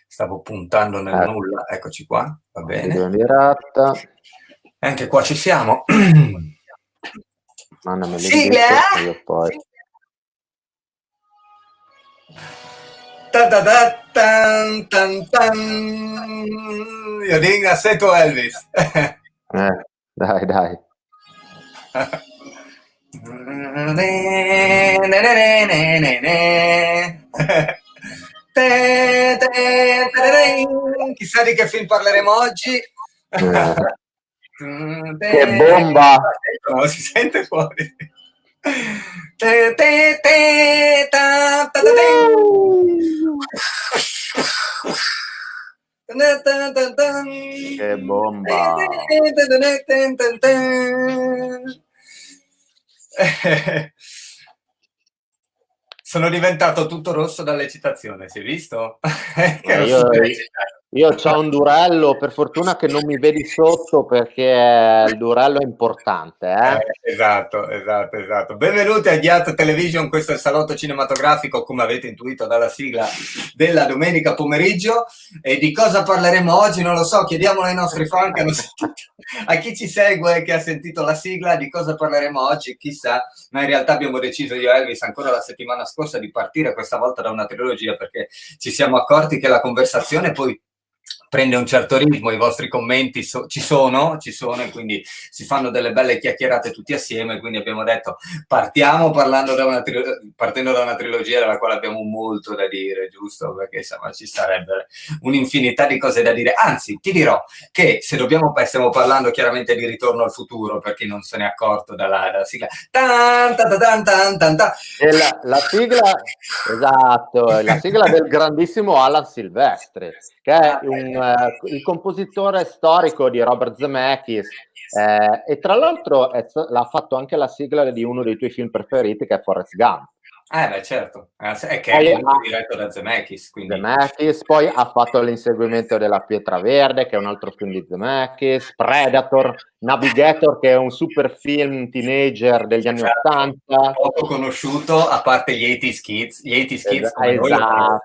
Stavo puntando nel Ecco, nulla, eccoci qua, va video in bene. diretta. Anche qua ci siamo. Mandami Sigla! l'invito, io poi. Ta ta ta tan tan tan. Io ringrazio tu Elvis. Dai. Chissà di che film parleremo oggi. Che bomba! No, si sente fuori. Che bomba! Sono diventato tutto rosso dall'eccitazione, si è visto? Che ero Io super eccitato. c'ho un durello, per fortuna che non mi vedi sotto perché il durello è importante, Esatto. Benvenuti a Ghiat Television, questo è il salotto cinematografico, come avete intuito dalla sigla della domenica pomeriggio. E di cosa parleremo oggi non lo so, chiediamolo ai nostri fan che hanno sentito, a chi ci segue che ha sentito la sigla, di cosa parleremo oggi, chissà, ma in realtà abbiamo deciso io e Elvis ancora la settimana scorsa di partire questa volta da una trilogia perché ci siamo accorti che la conversazione poi prende un certo ritmo, i vostri commenti ci sono e quindi si fanno delle belle chiacchierate tutti assieme, quindi abbiamo detto partendo da una trilogia della quale abbiamo molto da dire, giusto? Perché insomma ci sarebbe un'infinità di cose da dire, anzi ti dirò che se stiamo parlando chiaramente di Ritorno al futuro, per chi non se ne è accorto dalla sigla. E la sigla, esatto, la sigla del grandissimo Alan Silvestri, che è il compositore storico di Robert Zemeckis, e tra l'altro l'ha fatto anche la sigla di uno dei tuoi film preferiti, che è Forrest Gump. Beh, certo, è che è Poi comunque diretto da Zemeckis, quindi... Zemeckis, poi ha fatto L'inseguimento della pietra verde, che è un altro film di Zemeckis, Predator, Navigator, che è un super film teenager degli anni Esatto. '80. Poco conosciuto, a parte gli 80's Kids come noi lo conosciamo.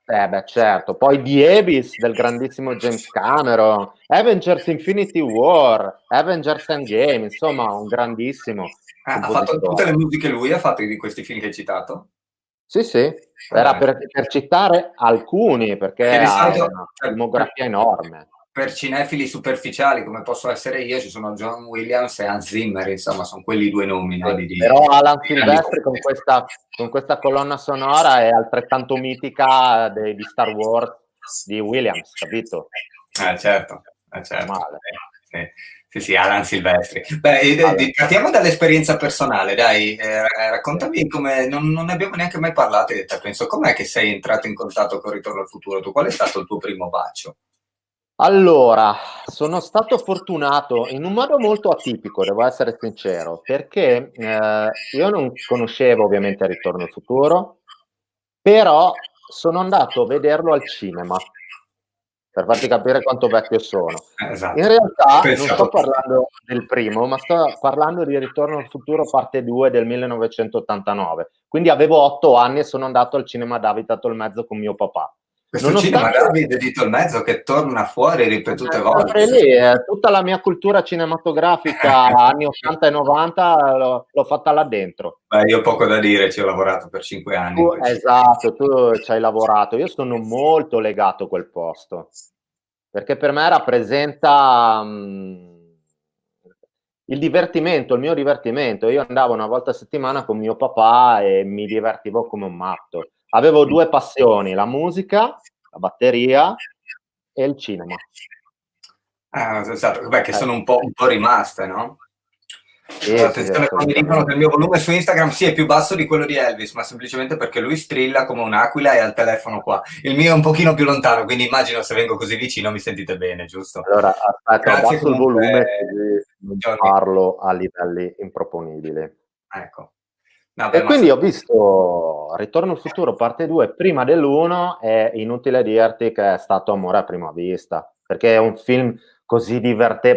Esatto, certo. Poi The Abyss del grandissimo James Cameron, Avengers Infinity War, Avengers Endgame, insomma un grandissimo Ha fatto tutte le compositore. musiche lui, ha fatto di questi film che hai citato? Sì, era per citare alcuni, perché Perché di ha solito, una filmografia enorme. per cinefili superficiali come posso essere io, ci sono John Williams e Hans Zimmer, insomma, sono quelli due nomi, no? Però Alan di grandi Silvestri con questa colonna sonora è altrettanto mitica di Star Wars di Williams, capito? certo. Normale. Sì, Alan Silvestri. Beh, partiamo dall'esperienza personale, dai, raccontami come, non ne abbiamo neanche mai parlato di te, penso, com'è che sei entrato in contatto con Ritorno al futuro? Tu, qual è stato il tuo primo bacio? Allora, sono stato fortunato in un modo molto atipico, devo essere sincero, perché io non conoscevo ovviamente Ritorno al futuro, però sono andato a vederlo al cinema, per farti capire quanto vecchio sono. In Esatto, ho realtà non sto pensato tutto. parlando del primo, ma sto parlando di Ritorno al futuro parte 2 del 1989. Quindi avevo 8 anni e sono andato al cinema David a Tolmezzo con mio papà. Questo cinema Nonostante Davide di Tolmezzo che torna fuori ripetute volte. sempre lì, tutta la mia cultura cinematografica anni 80 e 90 l'ho fatta là dentro. Beh, io ho poco da dire, ci ho lavorato per 5 anni in quel cinema. Esatto, tu ci hai lavorato. Io sono molto legato a quel posto, perché per me rappresenta il divertimento, il mio divertimento. Io andavo una volta a settimana con mio papà e mi divertivo come un matto. Avevo 2 passioni: la musica, la batteria e il cinema. Esatto, beh, che sono un po' rimaste, no? Sì, Attenzione, qua mi dicono che il assolutamente. mio volume su Instagram sì è più basso di quello di Elvis, ma semplicemente perché lui strilla come un'aquila e ha il telefono qua. Il mio è un pochino più lontano, quindi immagino se vengo così vicino mi sentite bene, giusto? Allora, aspetta, Grazie abbasso il comunque, volume così non Johnny. parlo a livelli improponibili. Ecco. No, beh, E ma quindi ho visto Ritorno al futuro parte 2 prima dell'1, è inutile dirti che è stato amore a prima vista, perché è un film così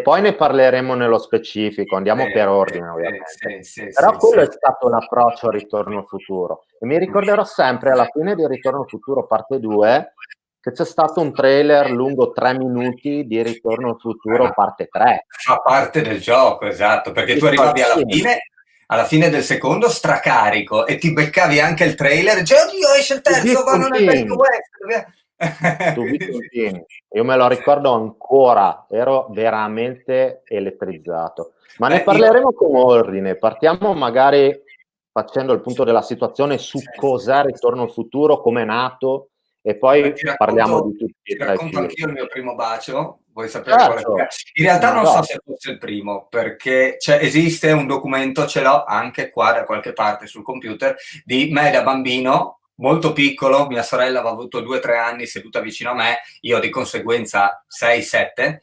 poi ne parleremo nello specifico, andiamo per ordine ovviamente. Però quello è stato l'approccio a Ritorno al futuro. E mi ricorderò sempre alla fine di Ritorno al futuro parte 2 che c'è stato un trailer lungo 3 minuti di Ritorno al futuro parte 3. Fa parte del gioco, esatto, perché tu arrivavi alla fine del secondo stracarico e ti beccavi anche il trailer, cioè, oddio, esce il To be terzo, vanno nel Wild continued. West. To be continued. Io me lo ricordo ancora, ero veramente elettrizzato. Ma ne parleremo con ordine. Partiamo magari facendo il punto della situazione su cos'è Ritorno al futuro, come è nato, e poi parliamo di tutti Ti e tre i racconto film. anch'io il mio primo bacio, vuoi sapere qual è? Certo, In realtà non so Madonna. se fosse il primo, perché esiste un documento, ce l'ho anche qua da qualche parte sul computer, di me da bambino, molto piccolo, mia sorella aveva avuto 2-3 anni seduta vicino a me, io di conseguenza 6-7,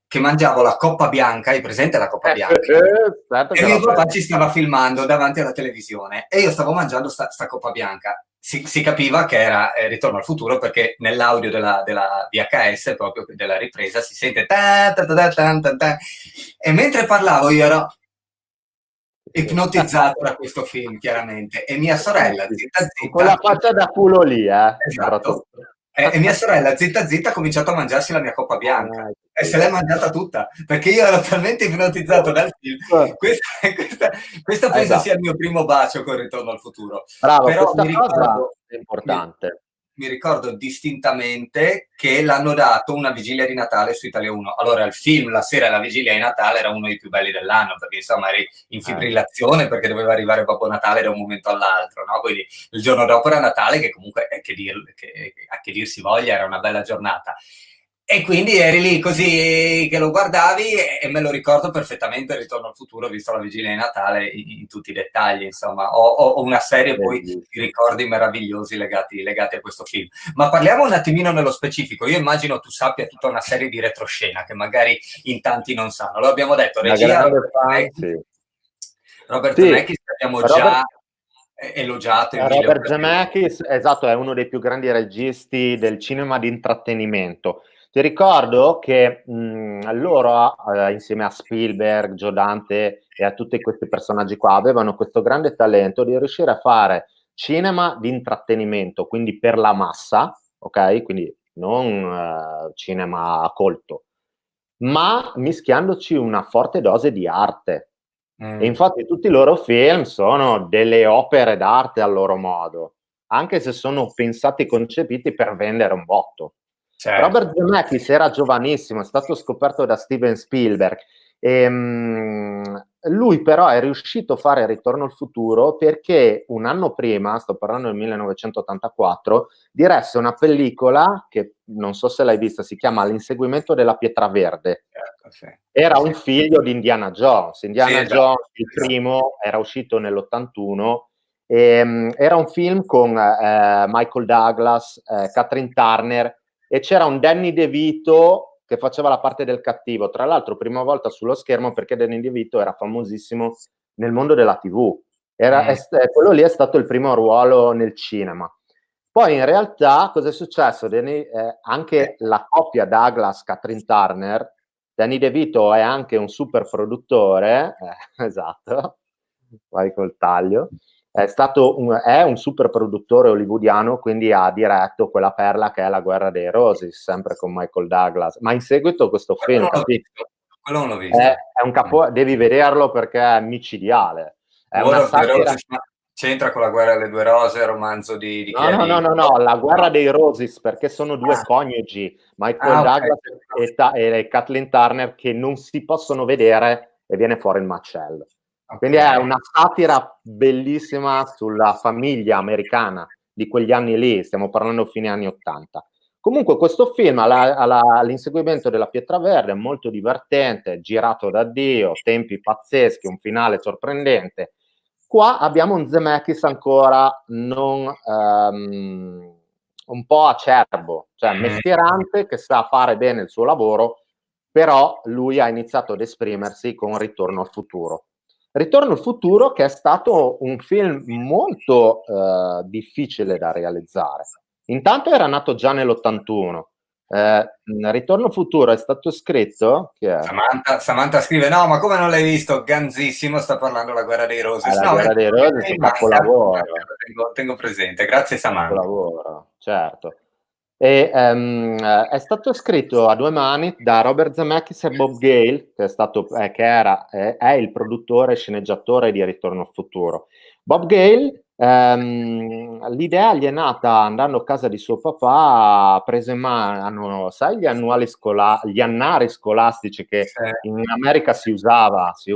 che mangiavo la coppa bianca, hai presente la coppa bianca? Certo E che mio la papà ci stava filmando davanti alla televisione e io stavo mangiando sta coppa bianca. Si capiva che era Ritorno al futuro perché nell'audio della VHS, proprio della ripresa, si sente ta, ta, ta, ta, ta, ta. E mentre parlavo io ero ipnotizzato da questo film, chiaramente. E mia sorella, zitta Con quella zitta, faccia da culo lì, esatto. E mia sorella, zitta zitta, ha cominciato a mangiarsi la mia coppa bianca. E se l'è mangiata tutta, perché io ero talmente ipnotizzato dal film. Questo penso sia il mio primo bacio con Ritorno al futuro. Bravo, Però questa cosa è importante. mi ricordo distintamente che l'hanno dato una vigilia di Natale su Italia 1. Allora il film la sera della vigilia di Natale era uno dei più belli dell'anno, perché insomma eri in fibrillazione perché doveva arrivare Babbo Natale da un momento all'altro, no? Quindi il giorno dopo era Natale, che comunque, a che dir si voglia, era una bella giornata. E quindi eri lì così che lo guardavi e me lo ricordo perfettamente il Ritorno al futuro, visto la vigilia di Natale in tutti i dettagli, insomma. Ho una serie poi di ricordi meravigliosi legati a questo film. Ma parliamo un attimino nello specifico. Io immagino tu sappia tutta una serie di retroscena che magari in tanti non sanno. Lo abbiamo detto, regia Robert Zemeckis, abbiamo già elogiato in mille Robert occasioni. Zemeckis, esatto, è uno dei più grandi registi del cinema di intrattenimento. Ti ricordo che loro, insieme a Spielberg, Joe Dante e a tutti questi personaggi qua, avevano questo grande talento di riuscire a fare cinema di intrattenimento, quindi per la massa, ok? Quindi non cinema a colto, ma mischiandoci una forte dose di arte. E infatti tutti i loro film sono delle opere d'arte al loro modo, anche se sono pensati e concepiti per vendere un botto. Certo. Robert Zemeckis era giovanissimo, è stato scoperto da Steven Spielberg. Lui però è riuscito a fare Ritorno al futuro perché un anno prima, sto parlando del 1984, diresse una pellicola che non so se l'hai vista, si chiama L'inseguimento della pietra verde. Era un figlio di Indiana Jones. Indiana Jones, il primo, era uscito nell'81. Era un film con Michael Douglas, Catherine Turner, e c'era un Danny DeVito che faceva la parte del cattivo. Tra l'altro, prima volta sullo schermo perché Danny DeVito era famosissimo nel mondo della TV. Quello lì è stato il primo ruolo nel cinema. Poi in realtà cosa è successo? Anche la coppia Douglas-Catherine Turner, Danny DeVito è anche un super produttore, esatto, vai col taglio, è un super produttore hollywoodiano, quindi ha diretto quella perla che è La guerra dei rosi, sempre con Michael Douglas, ma in seguito questo film, quello non l'ho visto. È un capo, devi vederlo perché è micidiale. È War una of the satira. Roses, c'entra con La guerra delle due rose, il romanzo di chi è No, La guerra dei Roses, perché sono due coniugi, Michael Douglas e Kathleen Turner, che non si possono vedere e viene fuori il macello. Quindi è una satira bellissima sulla famiglia americana di quegli anni lì, stiamo parlando fine anni 80. Comunque questo film all'inseguimento della pietra verde è molto divertente, girato da Dio, tempi pazzeschi, un finale sorprendente. Qua abbiamo un Zemeckis ancora non un po' acerbo, cioè mestierante, che sa fare bene il suo lavoro, però lui ha iniziato ad esprimersi con Ritorno al futuro. Ritorno al futuro che è stato un film molto difficile da realizzare. Intanto era nato già nell'81. Ritorno al futuro è stato scritto Samantha scrive: no, ma come non l'hai visto? Ganzissimo, sta parlando La guerra dei roses. La guerra dei roses è un capolavoro. Tengo presente, grazie Samantha. Capolavoro, certo. È stato scritto a due mani da Robert Zemeckis e Bob Gale, che è il produttore e sceneggiatore di Ritorno al futuro. Bob Gale, l'idea gli è nata andando a casa di suo papà, ha preso in mano, sai, gli annari scolastici che Sì. in America si usano. Sì.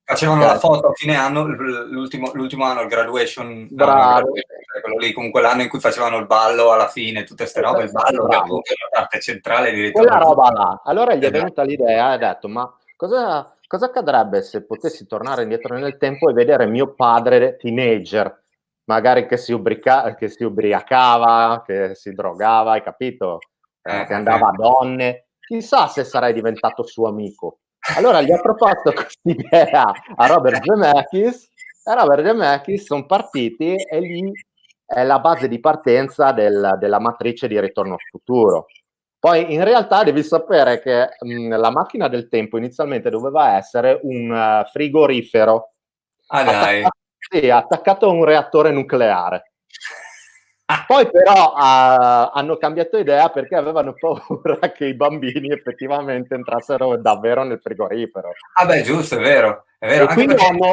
Facevano la foto a fine anno, l'ultimo anno, il graduation, Bravo. Quello lì, comunque l'anno in cui facevano il ballo alla fine, tutte ste robe, il ballo che Bravo. appunto è la parte centrale di Ritorno Quella al roba futuro. là. Allora gli è Esatto. venuta l'idea e ha detto: ma cosa accadrebbe se potessi tornare indietro nel tempo e vedere mio padre teenager, magari che si ubriacava, che si drogava, hai capito? Che andava a donne. Chissà se sarei diventato suo amico. Allora gli ha proposto quest'idea a Robert Zemeckis, e Robert Zemeckis sono partiti, e lì è la base di partenza della matrice di Ritorno al futuro. Poi in realtà devi sapere che la macchina del tempo inizialmente doveva essere un frigorifero Dai. attaccato a un reattore nucleare. Poi però hanno cambiato idea perché avevano paura che i bambini effettivamente entrassero davvero nel frigorifero. Beh, giusto, è vero. E Anche quindi perché hanno...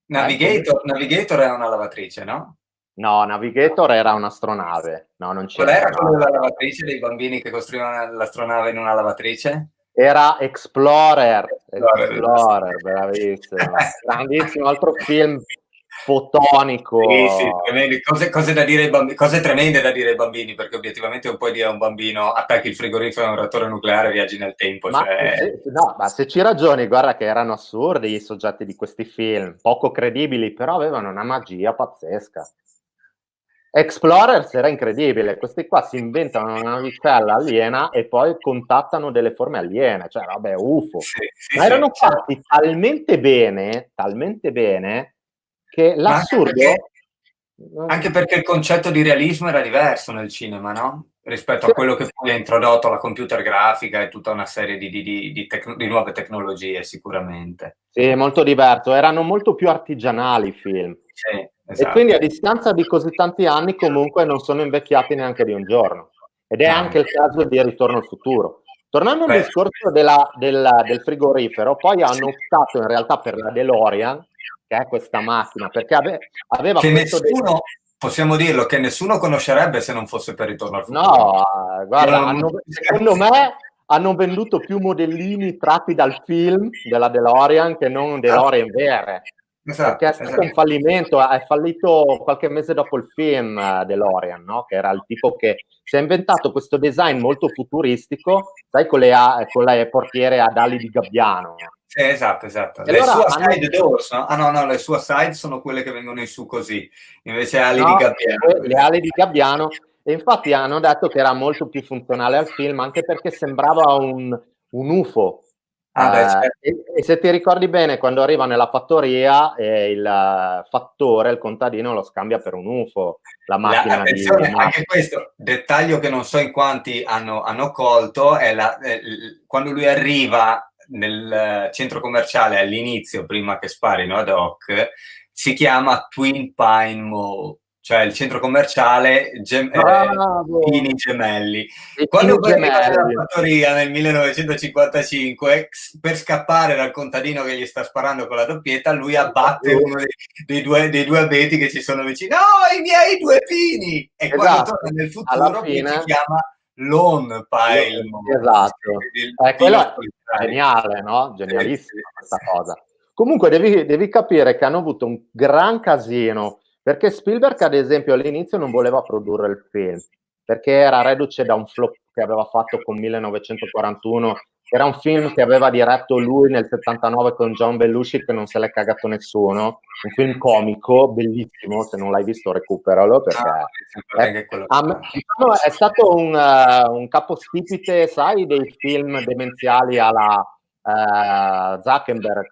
Navigator è una lavatrice, no? No, Navigator era un'astronave. No, non Qual era c'entra. quello della lavatrice, dei bambini che costruivano l'astronave in una lavatrice? Era Explorer, Explorer. bravissimo. Grandissimo, altro film Sì, fotonico. tremendi. Cose da dire ai bambini, cose tremende da dire ai bambini, perché obiettivamente non puoi dire a un bambino attacchi il frigorifero a un reattore nucleare e viaggi nel tempo. Ma se ci ragioni, guarda che erano assurdi i soggetti di questi film, poco credibili, però avevano una magia pazzesca. Explorers era incredibile, questi qua si inventano una navicella aliena e poi contattano delle forme aliene, cioè vabbè, UFO. Ma erano fatti talmente bene, che Ma l'assurdo... anche perché il concetto di realismo era diverso nel cinema, no? Rispetto a quello che poi ha introdotto la computer grafica e tutta una serie di nuove tecnologie, sicuramente. Sì, molto diverso, erano molto più artigianali i film. Sì, E quindi a esatto. distanza di così tanti anni comunque non sono invecchiati neanche di un giorno. Ed è No, anche il caso di Ritorno al futuro. Tornando al beh, discorso del frigorifero, poi hanno optato in realtà per la DeLorean, che è questa macchina, perché aveva che questo... nessuno, possiamo dirlo, che nessuno conoscerebbe se non fosse per Ritorno al futuro. No, guarda, secondo me hanno venduto più modellini tratti dal film della DeLorean che non DeLorean vere. Perché è stato un fallimento, è fallito qualche mese dopo il film DeLorean, no? Che era il tipo che si è inventato questo design molto futuristico, sai, con le portiere ad ali di gabbiano. Sì, esatto. E Le allora Suicide Doors, no? No, le Suicide sono quelle che vengono in su così, invece ali di no, gabbiano. le ali di gabbiano, e infatti hanno detto che era molto più funzionale al film, anche perché sembrava un UFO. Beh, certo. E se ti ricordi bene, quando arriva nella fattoria, il fattore, il contadino, lo scambia per un UFO, la macchina Attenzione, anche questo dettaglio che non so in quanti hanno colto, è quando lui arriva nel centro commerciale all'inizio, prima che sparino ad hoc, si chiama Twin Pine Mall, cioè il centro commerciale Pini Gemelli. Quando poi arriva nella fattoria nel 1955, per scappare dal contadino che gli sta sparando con la doppietta, lui abbatte uno dei due abeti che ci sono vicino. No, i miei due pini! E quando torna nel futuro fine, si chiama Lone Pine Mall. Esatto. Quello è geniale, no? Genialissima questa cosa. Comunque devi capire che hanno avuto un gran casino, perché Spielberg, ad esempio, all'inizio non voleva produrre il film, perché era reduce da un flop che aveva fatto con 1941. Era un film che aveva diretto lui nel 79 con John Belushi, che non se l'è cagato nessuno. Un film comico, bellissimo, se non l'hai visto recuperalo, perché è stato un capostipite, sai, dei film demenziali alla Zuckerberg,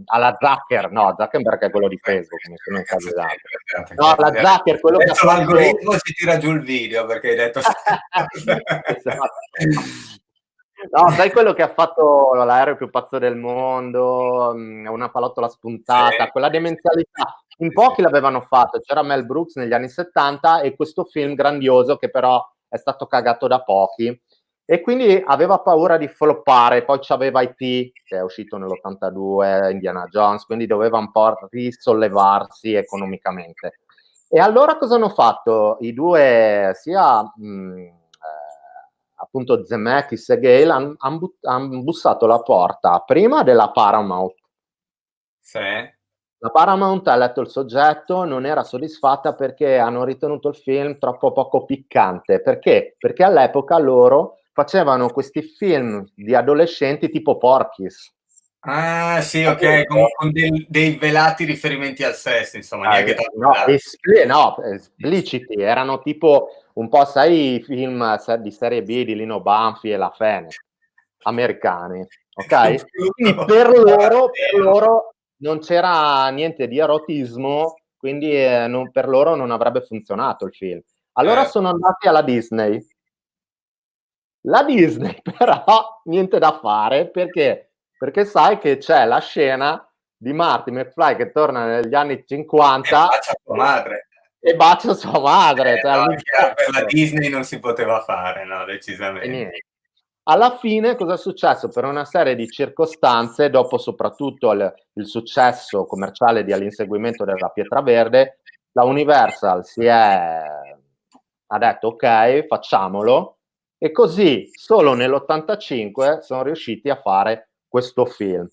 alla Zucker, no, Zuckerberg è quello di Facebook, mi sono incasinato. No, la Zucker, quello che ha fatto... l'algoritmo si tira giù il video, perché hai detto... Esatto. No, sai quello che ha fatto l'aereo più pazzo del mondo, una pallottola spuntata, quella demenzialità. In Sì, sì. pochi l'avevano fatto, c'era Mel Brooks negli anni '70 e questo film grandioso che però è stato cagato da pochi e quindi aveva paura di floppare, poi c'aveva E.T. che è uscito nell'82, Indiana Jones, quindi doveva un po' risollevarsi economicamente. E allora cosa hanno fatto? I due, sia appunto Zemeckis e Gale, hanno bussato alla porta prima della Paramount. Sì. La Paramount ha letto il soggetto, non era soddisfatta perché hanno ritenuto il film troppo poco piccante. Perché? Perché all'epoca loro facevano questi film di adolescenti tipo Porky's. Ah, sì, ok, Capito? con dei velati riferimenti al sesso, insomma, neanche tanto No, velati. no, espliciti, erano tipo un po', sai, i film di serie B di Lino Banfi e La Fene, americani, ok? Quindi Compiuto. per loro non c'era niente di erotismo, quindi per loro non avrebbe funzionato il film. Allora Certo. sono andati alla Disney. La Disney però niente da fare perché? Perché sai che c'è la scena di Marty McFly che torna negli anni E 50 bacia tua madre. e bacia sua madre, cioè No, un è chiaro, per la incesto. Disney non si poteva fare, no, E decisamente. niente. Alla fine cosa è successo? Per una serie di circostanze, dopo soprattutto il successo commerciale di All'inseguimento della Pietra Verde, la Universal ha detto ok, facciamolo, e così solo nell'85 sono riusciti a fare questo film.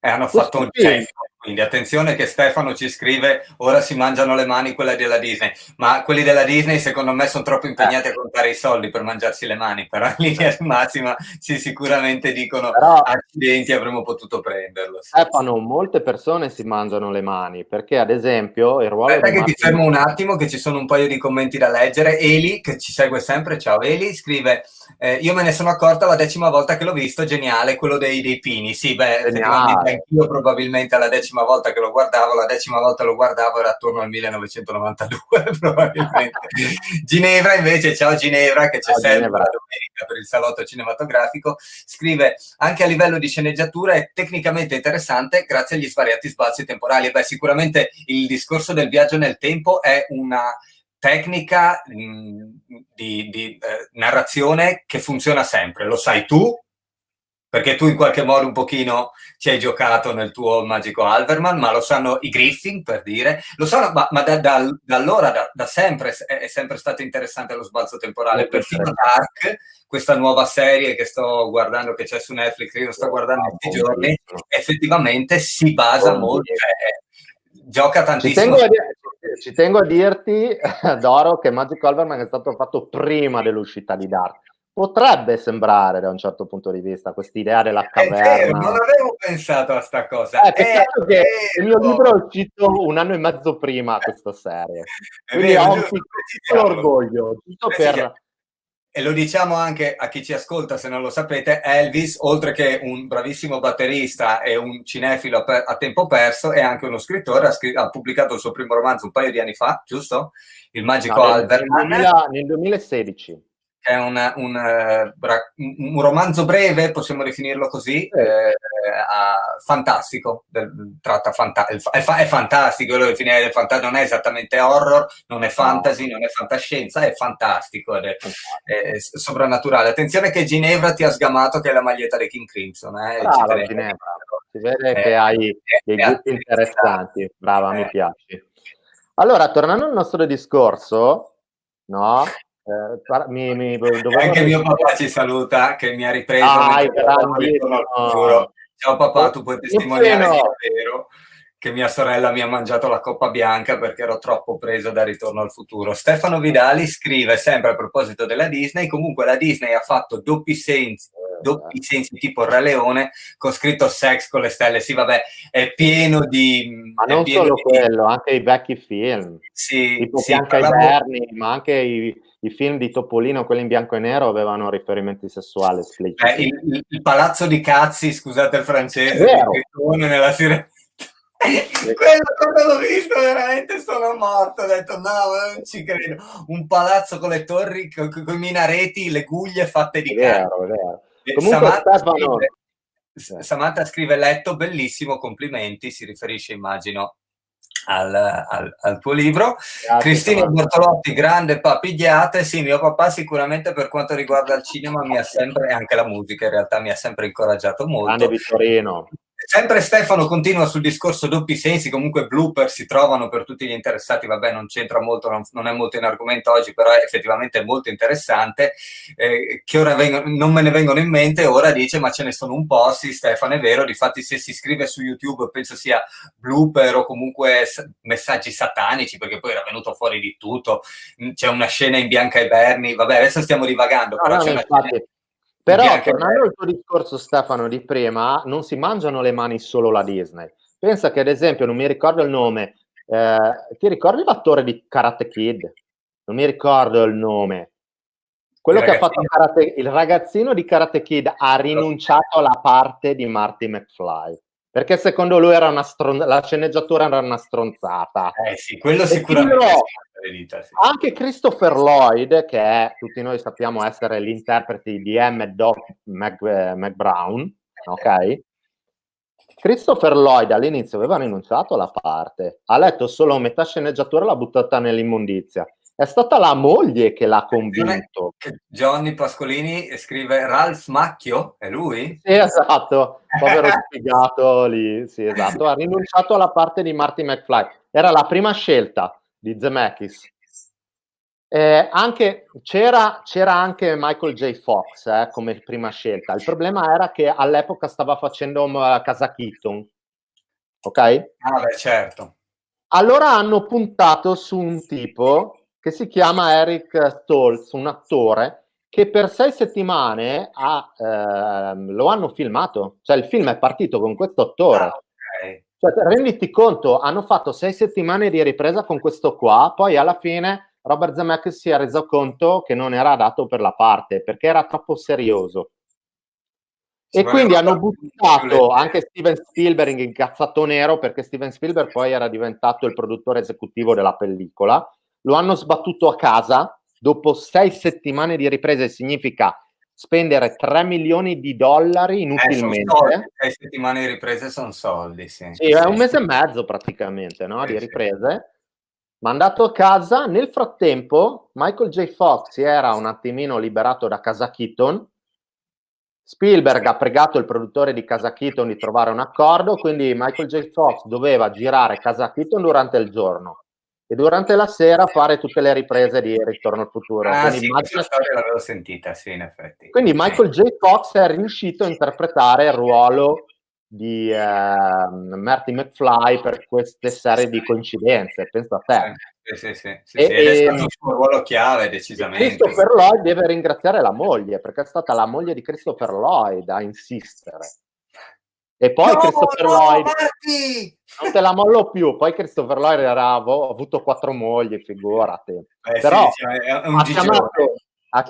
E hanno fatto Questo un film gesto, quindi attenzione che Stefano ci scrive, ora si mangiano le mani quella della Disney, ma quelli della Disney secondo me sono troppo eh, impegnati a contare i soldi per mangiarsi le mani, però in linea di massima sì, sicuramente dicono però accidenti avremmo potuto prenderlo, sì. Stefano, molte persone si mangiano le mani perché ad esempio il ruolo di Aspetta che ti Martin. fermo un attimo, che ci sono un paio di commenti da leggere. Eli, che ci segue sempre, ciao Eli, scrive: io me ne sono accorta la 10ª volta che l'ho visto, geniale, quello dei pini. Sì, beh, effettivamente Geniale. anch'io probabilmente la 10ª volta che lo guardavo, la 10ª volta lo guardavo era attorno al 1992, probabilmente. Ginevra invece, ciao Ginevra, che c'è Ah, sempre Ginevra. la domenica per il salotto cinematografico, scrive: anche a livello di sceneggiatura è tecnicamente interessante grazie agli svariati sbalzi temporali. E beh, sicuramente il discorso del viaggio nel tempo è una tecnica di narrazione che funziona sempre, lo sai tu, perché tu in qualche modo un pochino ci hai giocato nel tuo magico Alverman, ma lo sanno i Griffin, per dire, lo sanno, ma da allora, da sempre, è sempre stato interessante lo sbalzo temporale, Molto perfino interessante. Dark, questa nuova serie che sto guardando, che c'è su Netflix, io lo sto guardando in questi giorni, Bellissimo. effettivamente si basa molto, Bellissimo. gioca Ci tantissimo. tengo a, ci tengo a dirti, Doro, che Magic Overman è stato fatto prima dell'uscita di Dark. Potrebbe sembrare, da un certo punto di vista, quest'idea della È vero, non caverna. avevo pensato a sta cosa. È Peccato che il mio libro vero. è uscito un anno e mezzo prima questa serie. È Quindi vero, ho un giusto, piccolo precisiamolo. orgoglio, giusto Precisiamo. per. E lo diciamo anche a chi ci ascolta, se non lo sapete, Elvis, oltre che un bravissimo batterista e un cinefilo a tempo perso, è anche uno scrittore, ha pubblicato il suo primo romanzo un paio di anni fa, giusto? Il No, magico Alverman, nel 2016. che è un romanzo breve, possiamo definirlo così, fantastico, è fantastico, lo definirei non è esattamente horror, non è No, fantasy, non è fantascienza, è fantastico ed è soprannaturale. Attenzione che Ginevra ti ha sgamato che è la maglietta dei King Crimson, ci brava tenevo a Ginevra, si vede dirlo. che hai dei È gusti attenta. interessanti, brava, mi Eh, piaci. Allora, tornando al nostro discorso, no? E Dovevo anche mio papà resistere. ci saluta, che mi ha ripreso Dai, mentre guardavo Ritorno grandissimo! al futuro. Ciao papà, tu puoi Sono testimoniare di pieno! davvero che mia sorella mi ha mangiato la coppa bianca perché ero troppo preso da Ritorno al futuro. Stefano Vidali scrive sempre a proposito della Disney, comunque la Disney ha fatto doppi sensi tipo il Re Leone con scritto sex con le stelle. Sì, vabbè, è pieno di... Ma È non pieno solo di quello, anche i vecchi film, sì, tipo sì, Bianca e parlavo... Berni, ma anche i film di Topolino, quelli in bianco e nero, avevano riferimenti sessuali espliciti. il palazzo di cazzi, scusate il È francese, di vero, Critone nella Sirenetta. sì, Quello quando l'ho visto veramente sono morto, ho detto no, non ci credo. Un palazzo con le torri, con i minareti, le guglie fatte è di cazzi. vero, è vero. Comunque Samantha scrive letto, bellissimo, complimenti, si riferisce immagino al tuo libro. Grazie, Cristina Samantha. Bortolotti, grande papigliate. Sì, mio papà sicuramente per quanto riguarda il cinema mi ha sempre, e anche la musica in realtà, mi ha sempre incoraggiato molto. Grande Vittorino. Sempre Stefano continua sul discorso doppi sensi, comunque blooper si trovano per tutti gli interessati, vabbè non c'entra molto, non è molto in argomento oggi, però effettivamente è molto interessante, che ora non me ne vengono in mente, ora dice ma ce ne sono un po', sì Stefano è vero, difatti se si scrive su YouTube penso sia blooper o comunque messaggi satanici, perché poi era venuto fuori di tutto, c'è una scena in Bianca e Berni, vabbè adesso stiamo divagando, però c'è una scena... Però, tornando al tuo discorso, Stefano, di prima, non si mangiano le mani solo la Disney. Pensa che, ad esempio, non mi ricordo il nome, ti ricordi l'attore di Karate Kid? Non mi ricordo il nome. Quello che ha fatto il ragazzino di Karate Kid ha rinunciato alla parte di Marty McFly, perché secondo lui era la sceneggiatura era una stronzata. Sì, quello sicuramente. Anche Christopher Lloyd, che è, tutti noi sappiamo essere l'interprete di M. Doc McBrown, ok? Christopher Lloyd all'inizio aveva rinunciato alla parte, ha letto solo metà sceneggiatura e l'ha buttata nell'immondizia. È stata la moglie che l'ha convinto. Johnny Pascolini scrive Ralph Macchio, è lui? Sì, esatto, povero spiegato lì, sì, esatto, ha rinunciato alla parte di Marty McFly. Era la prima scelta di Zemeckis. C'era anche Michael J. Fox come prima scelta. Il problema era che all'epoca stava facendo Casa Keaton, ok? Ah, beh, certo. Allora hanno puntato su un tipo che si chiama Eric Stoltz, un attore che per 6 settimane lo hanno filmato. Cioè il film è partito con questo attore. Okay. Cioè, renditi conto, hanno fatto 6 settimane di ripresa con questo qua, poi alla fine Robert Zemeckis si è reso conto che non era adatto per la parte, perché era troppo serioso. E quindi hanno buttato anche Steven Spielberg incazzato nero, perché Steven Spielberg poi era diventato il produttore esecutivo della pellicola. Lo hanno sbattuto a casa dopo 6 settimane di riprese, significa spendere $3 milioni inutilmente. 6 settimane di riprese sono soldi, sì. Sì, è un mese e mezzo praticamente, no, di riprese. Mandato a casa. Nel frattempo Michael J. Fox si era un attimino liberato da Casa Keaton. Spielberg ha pregato il produttore di Casa Keaton di trovare un accordo, quindi Michael J. Fox doveva girare Casa Keaton durante il giorno e durante la sera fare tutte le riprese di Ritorno al futuro. Ah, sì, questa storia l'avevo sentita, sì, in effetti. Quindi Michael J. Fox è riuscito a interpretare il ruolo di Marty McFly per queste serie di coincidenze, penso a te. Sì. Ed è stato un suo ruolo chiave, decisamente. Christopher Lloyd deve ringraziare la moglie, perché è stata la moglie di Christopher Lloyd a insistere. E poi Christopher Lloyd non te la mollo più, poi Christopher Lloyd ha avuto 4 mogli, figurati. Però sì, è un ha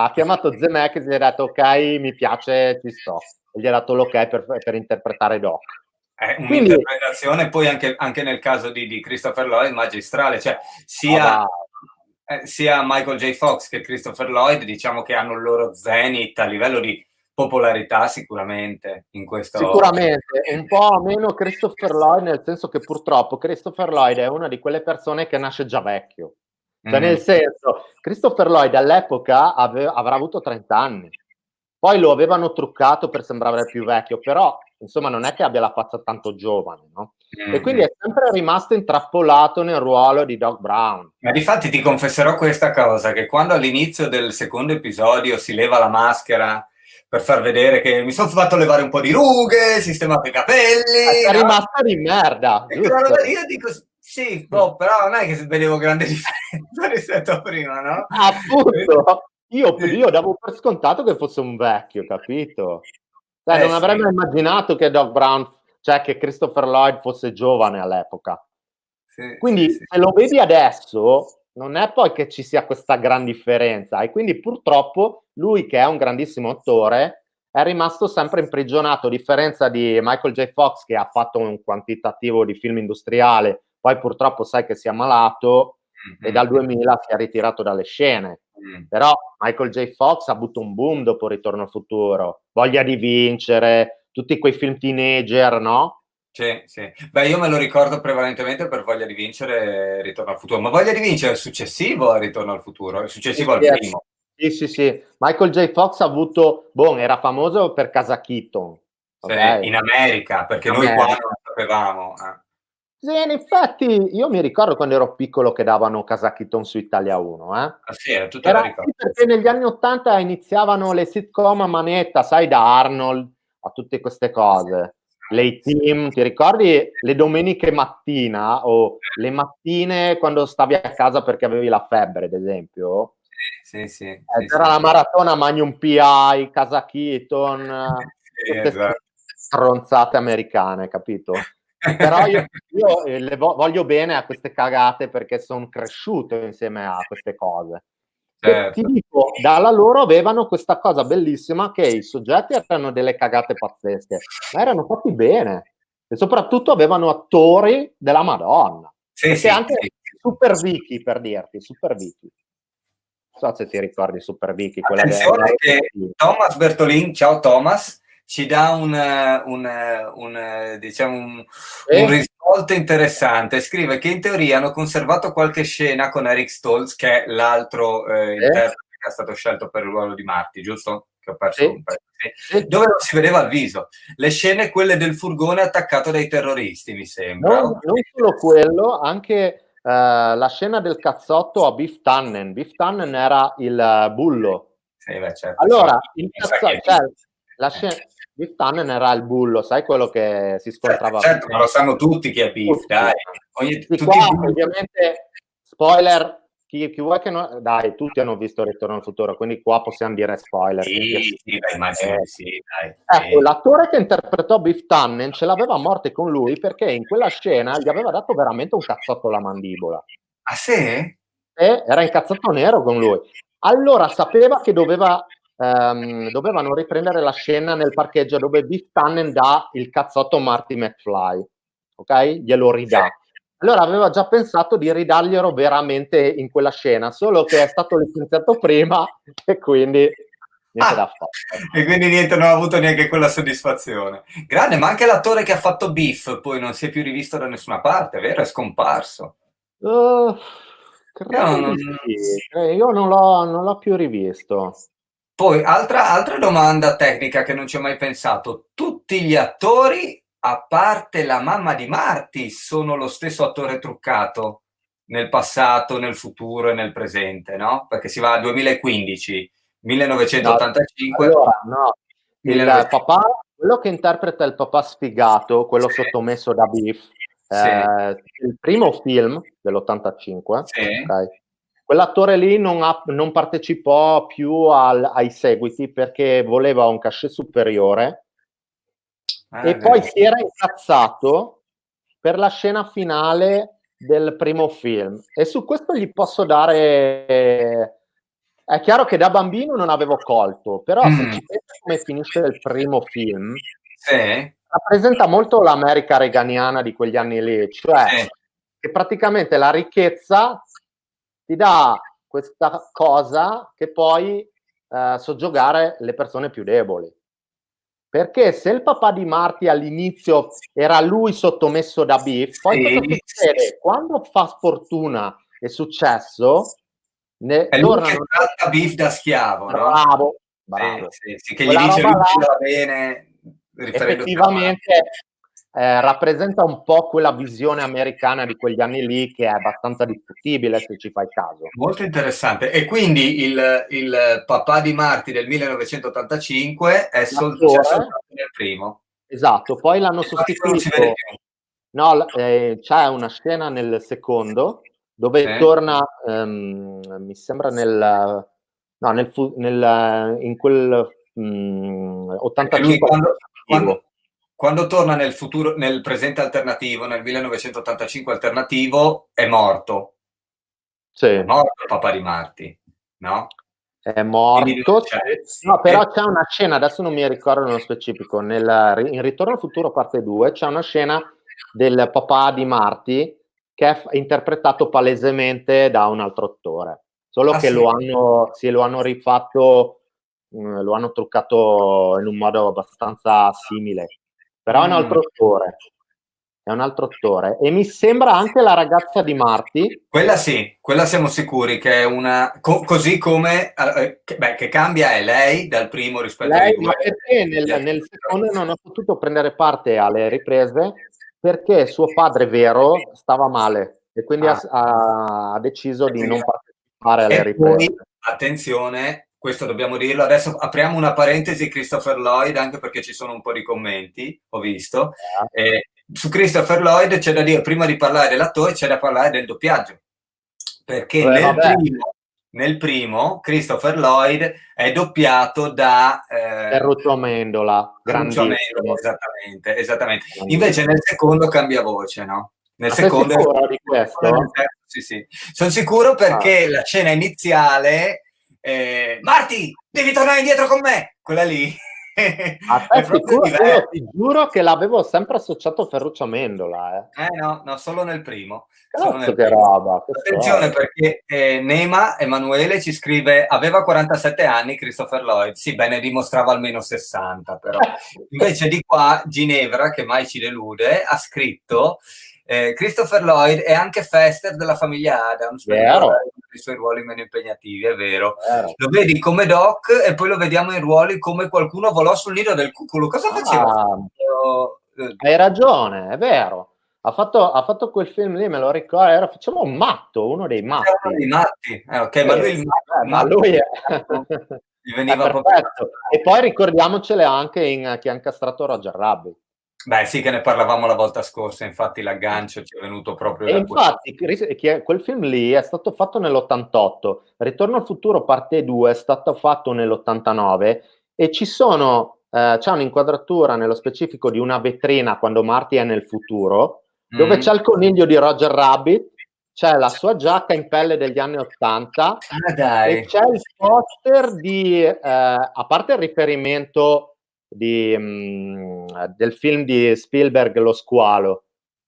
chiamato Zemeckis e gli ha detto ok, mi piace, ci sto, e gli ha dato l'ok per interpretare Doc. Un'interpretazione poi anche nel caso di Christopher Lloyd magistrale, cioè sia Michael J. Fox che Christopher Lloyd diciamo che hanno il loro zenith a livello di popolarità sicuramente in questo. Sicuramente, un po' meno Christopher Lloyd, nel senso che purtroppo Christopher Lloyd è una di quelle persone che nasce già vecchio. Cioè, nel senso, Christopher Lloyd all'epoca avrà avuto 30 anni. Poi lo avevano truccato per sembrare più vecchio, però insomma non è che abbia la faccia tanto giovane, no? E quindi è sempre rimasto intrappolato nel ruolo di Doc Brown. Ma difatti ti confesserò questa cosa, che quando all'inizio del secondo episodio si leva la maschera per far vedere che mi sono fatto levare un po' di rughe, sistemato i capelli. È rimasta di merda. Io dico sì, però non è che vedevo grande differenza rispetto a prima, no? Appunto, io davo per scontato che fosse un vecchio, capito? Cioè, non avrei mai immaginato che Doc Brown, cioè che Christopher Lloyd fosse giovane all'epoca. Quindi se lo vedi adesso, non è poi che ci sia questa gran differenza, e quindi purtroppo lui, che è un grandissimo attore, è rimasto sempre imprigionato, a differenza di Michael J. Fox, che ha fatto un quantitativo di film industriale, poi purtroppo sai che si è ammalato e dal 2000 si è ritirato dalle scene. Però Michael J. Fox ha avuto un boom dopo Ritorno al futuro, Voglia di vincere, tutti quei film teenager, no? Sì, sì. Beh, io me lo ricordo prevalentemente per Voglia di vincere Ritorno al futuro, ma Voglia di vincere è il successivo a Ritorno al futuro, è il successivo al primo. Sì. Michael J. Fox ha avuto, era famoso per Casa Keaton. Okay. In America, perché noi qua non lo sapevamo. Sì, in effetti io mi ricordo quando ero piccolo che davano Casa Keaton su Italia 1. Ah sì, tu te la ricordi? Sì, perché negli anni '80 iniziavano le sitcom a manetta, sai, da Arnold a tutte queste cose. L'A-Team, ti ricordi le domeniche mattina o le mattine quando stavi a casa perché avevi la febbre, ad esempio? Sì. C'era la maratona Magnum PI, Casa Keaton, Esatto. stronzate americane, capito? Però io le voglio bene a queste cagate perché son cresciuto insieme a queste cose. E ti Certo. dico, dalla loro avevano questa cosa bellissima che i soggetti erano delle cagate pazzesche, ma erano fatti bene e soprattutto avevano attori della Madonna. Perché anche Super Vicky, per dirti, Super Vicky. Non so se ti ricordi Super Vicky, quella Attenzione che Thomas Bertolin, ciao Thomas, ci dà diciamo un risvolto interessante. Scrive che in teoria hanno conservato qualche scena con Eric Stoltz, che è l'altro interprete che è stato scelto per il ruolo di Marty, giusto? Che ho perso un pezzo. Dove non si vedeva il viso. Le scene, quelle del furgone attaccato dai terroristi, mi sembra. Non solo quello, anche la scena del cazzotto a Biff Tannen. Biff Tannen era il bullo. Sì, beh, certo, allora, sì. il cazzotto, cioè, la scena, Biff Tannen era il bullo, sai quello che si scontrava? Certo, ma lo sanno tutti chi è Biff, dai. Qua, ovviamente, spoiler, chi vuoi che no, dai, tutti hanno visto Ritorno al futuro, quindi qua possiamo dire spoiler. Sì, immagino di sì, dai. Ecco, l'attore che interpretò Biff Tannen ce l'aveva a morte con lui perché in quella scena gli aveva dato veramente un cazzotto alla mandibola. Ah sì? Era incazzato nero con lui. Allora sapeva che dovevano riprendere la scena nel parcheggio dove Biff Tannen dà il cazzotto a Marty McFly, ok? Glielo ridà. Allora aveva già pensato di ridarglielo veramente in quella scena, solo che è stato licenziato prima e quindi niente da fare. E quindi niente, non ha avuto neanche quella soddisfazione. Grande, ma anche l'attore che ha fatto Biff poi non si è più rivisto da nessuna parte, vero? È scomparso. Credo di sì. Io non l'ho più rivisto. Poi, altra domanda tecnica che non ci ho mai pensato. Tutti gli attori, a parte la mamma di Marty, sono lo stesso attore truccato nel passato, nel futuro e nel presente, no? Perché si va al 2015, 1985. No. Il papà, quello che interpreta il papà sfigato, quello sottomesso da Biff, il primo film dell'85, okay, quell'attore lì non partecipò più ai seguiti perché voleva un cachet superiore e poi si era incazzato per la scena finale del primo film e su questo gli posso dare. È chiaro che da bambino non avevo colto, però se ci pensi come finisce il primo film, rappresenta molto l'America reganiana di quegli anni lì, cioè che praticamente la ricchezza ti dà questa cosa che poi soggiogare le persone più deboli. Perché se il papà di Marty all'inizio era lui sottomesso da Biff, poi cosa succede? Quando fa sfortuna e successo, è lui che tratta Biff da schiavo, bravo, no? Sì, che quella gli dice roba lui là, va bene, effettivamente rappresenta un po' quella visione americana di quegli anni lì che è abbastanza discutibile se ci fai caso. Molto interessante. E quindi il papà di Marty del 1985 c'è soltanto nel primo. Esatto, poi l'hanno sostituito. No, c'è una scena nel secondo dove torna, mi sembra in quel 85 quando torna nel futuro, nel presente alternativo, nel 1985 alternativo, è morto. Sì. È morto il papà di Marty, no? È morto, no, però c'è una scena, adesso non mi ricordo nello specifico, in Ritorno al futuro parte 2 c'è una scena del papà di Marty che è interpretato palesemente da un altro attore. solo Ah, che sì? lo hanno rifatto, lo hanno truccato in un modo abbastanza simile, però è un Mm. altro attore, è un altro attore. E mi sembra anche la ragazza di Marty. Quella sì, quella siamo sicuri che è una... così come... che cambia è lei dal primo rispetto ai Lei, due. ma perché gli altri nel secondo attori. non ha potuto prendere parte alle riprese perché suo padre vero stava male e quindi Ah. ha deciso di non partecipare alle E poi, riprese. attenzione, questo dobbiamo dirlo, adesso apriamo una parentesi Christopher Lloyd, anche perché ci sono un po' di commenti, ho visto. Su Christopher Lloyd c'è da dire, prima di parlare dell'attore, c'è da parlare del doppiaggio, perché Vabbè, nel primo Christopher Lloyd è doppiato da Ferruccio Amendola, Ferruccio Amendola, grandissimo, esattamente. Invece nel grandissimo. secondo cambia voce, no? Nel Ma sei secondo e sicuro di nel questo? terzo, sì, sì. Sono sicuro Ah. perché la scena iniziale, Marti, devi tornare indietro con me! Quella lì A è te proprio sicuro? Io diversa. ti giuro che l'avevo sempre associato a Ferruccio Amendola, eh. No, no, solo nel primo. Solo Cazzo nel che primo. roba, che Attenzione storia. perché Nema Emanuele ci scrive aveva 47 anni Christopher Lloyd, sì, bene, dimostrava almeno 60 però. Invece di qua Ginevra, che mai ci delude, ha scritto Christopher Lloyd è anche Fester della famiglia Adams, per Vero, ricordare i suoi ruoli meno impegnativi, è vero. vero. Lo vedi come Doc e poi lo vediamo in ruoli come qualcuno volò sul nido del cuculo. Cosa faceva? Ah, hai ragione, è vero. Ha fatto quel film lì, me lo ricordo, faceva un matto, uno dei C'era uno matti. dei matti, ok, Sì, ma lui il ma matto lui gli è veniva proprio perfetto. E poi naturale. ricordiamocele anche in chi ha incastrato Roger Rabbit. Beh, sì che ne parlavamo la volta scorsa, infatti l'aggancio ci è venuto proprio E da quello. infatti quel film lì è stato fatto nell'88, Ritorno al futuro parte 2 è stato fatto nell'89 e c'è un'inquadratura nello specifico di una vetrina quando Marty è nel futuro, dove c'è il coniglio di Roger Rabbit, c'è la sua giacca in pelle degli anni 80 Ah, e dai. c'è il poster a parte il riferimento del film di Spielberg, Lo squalo,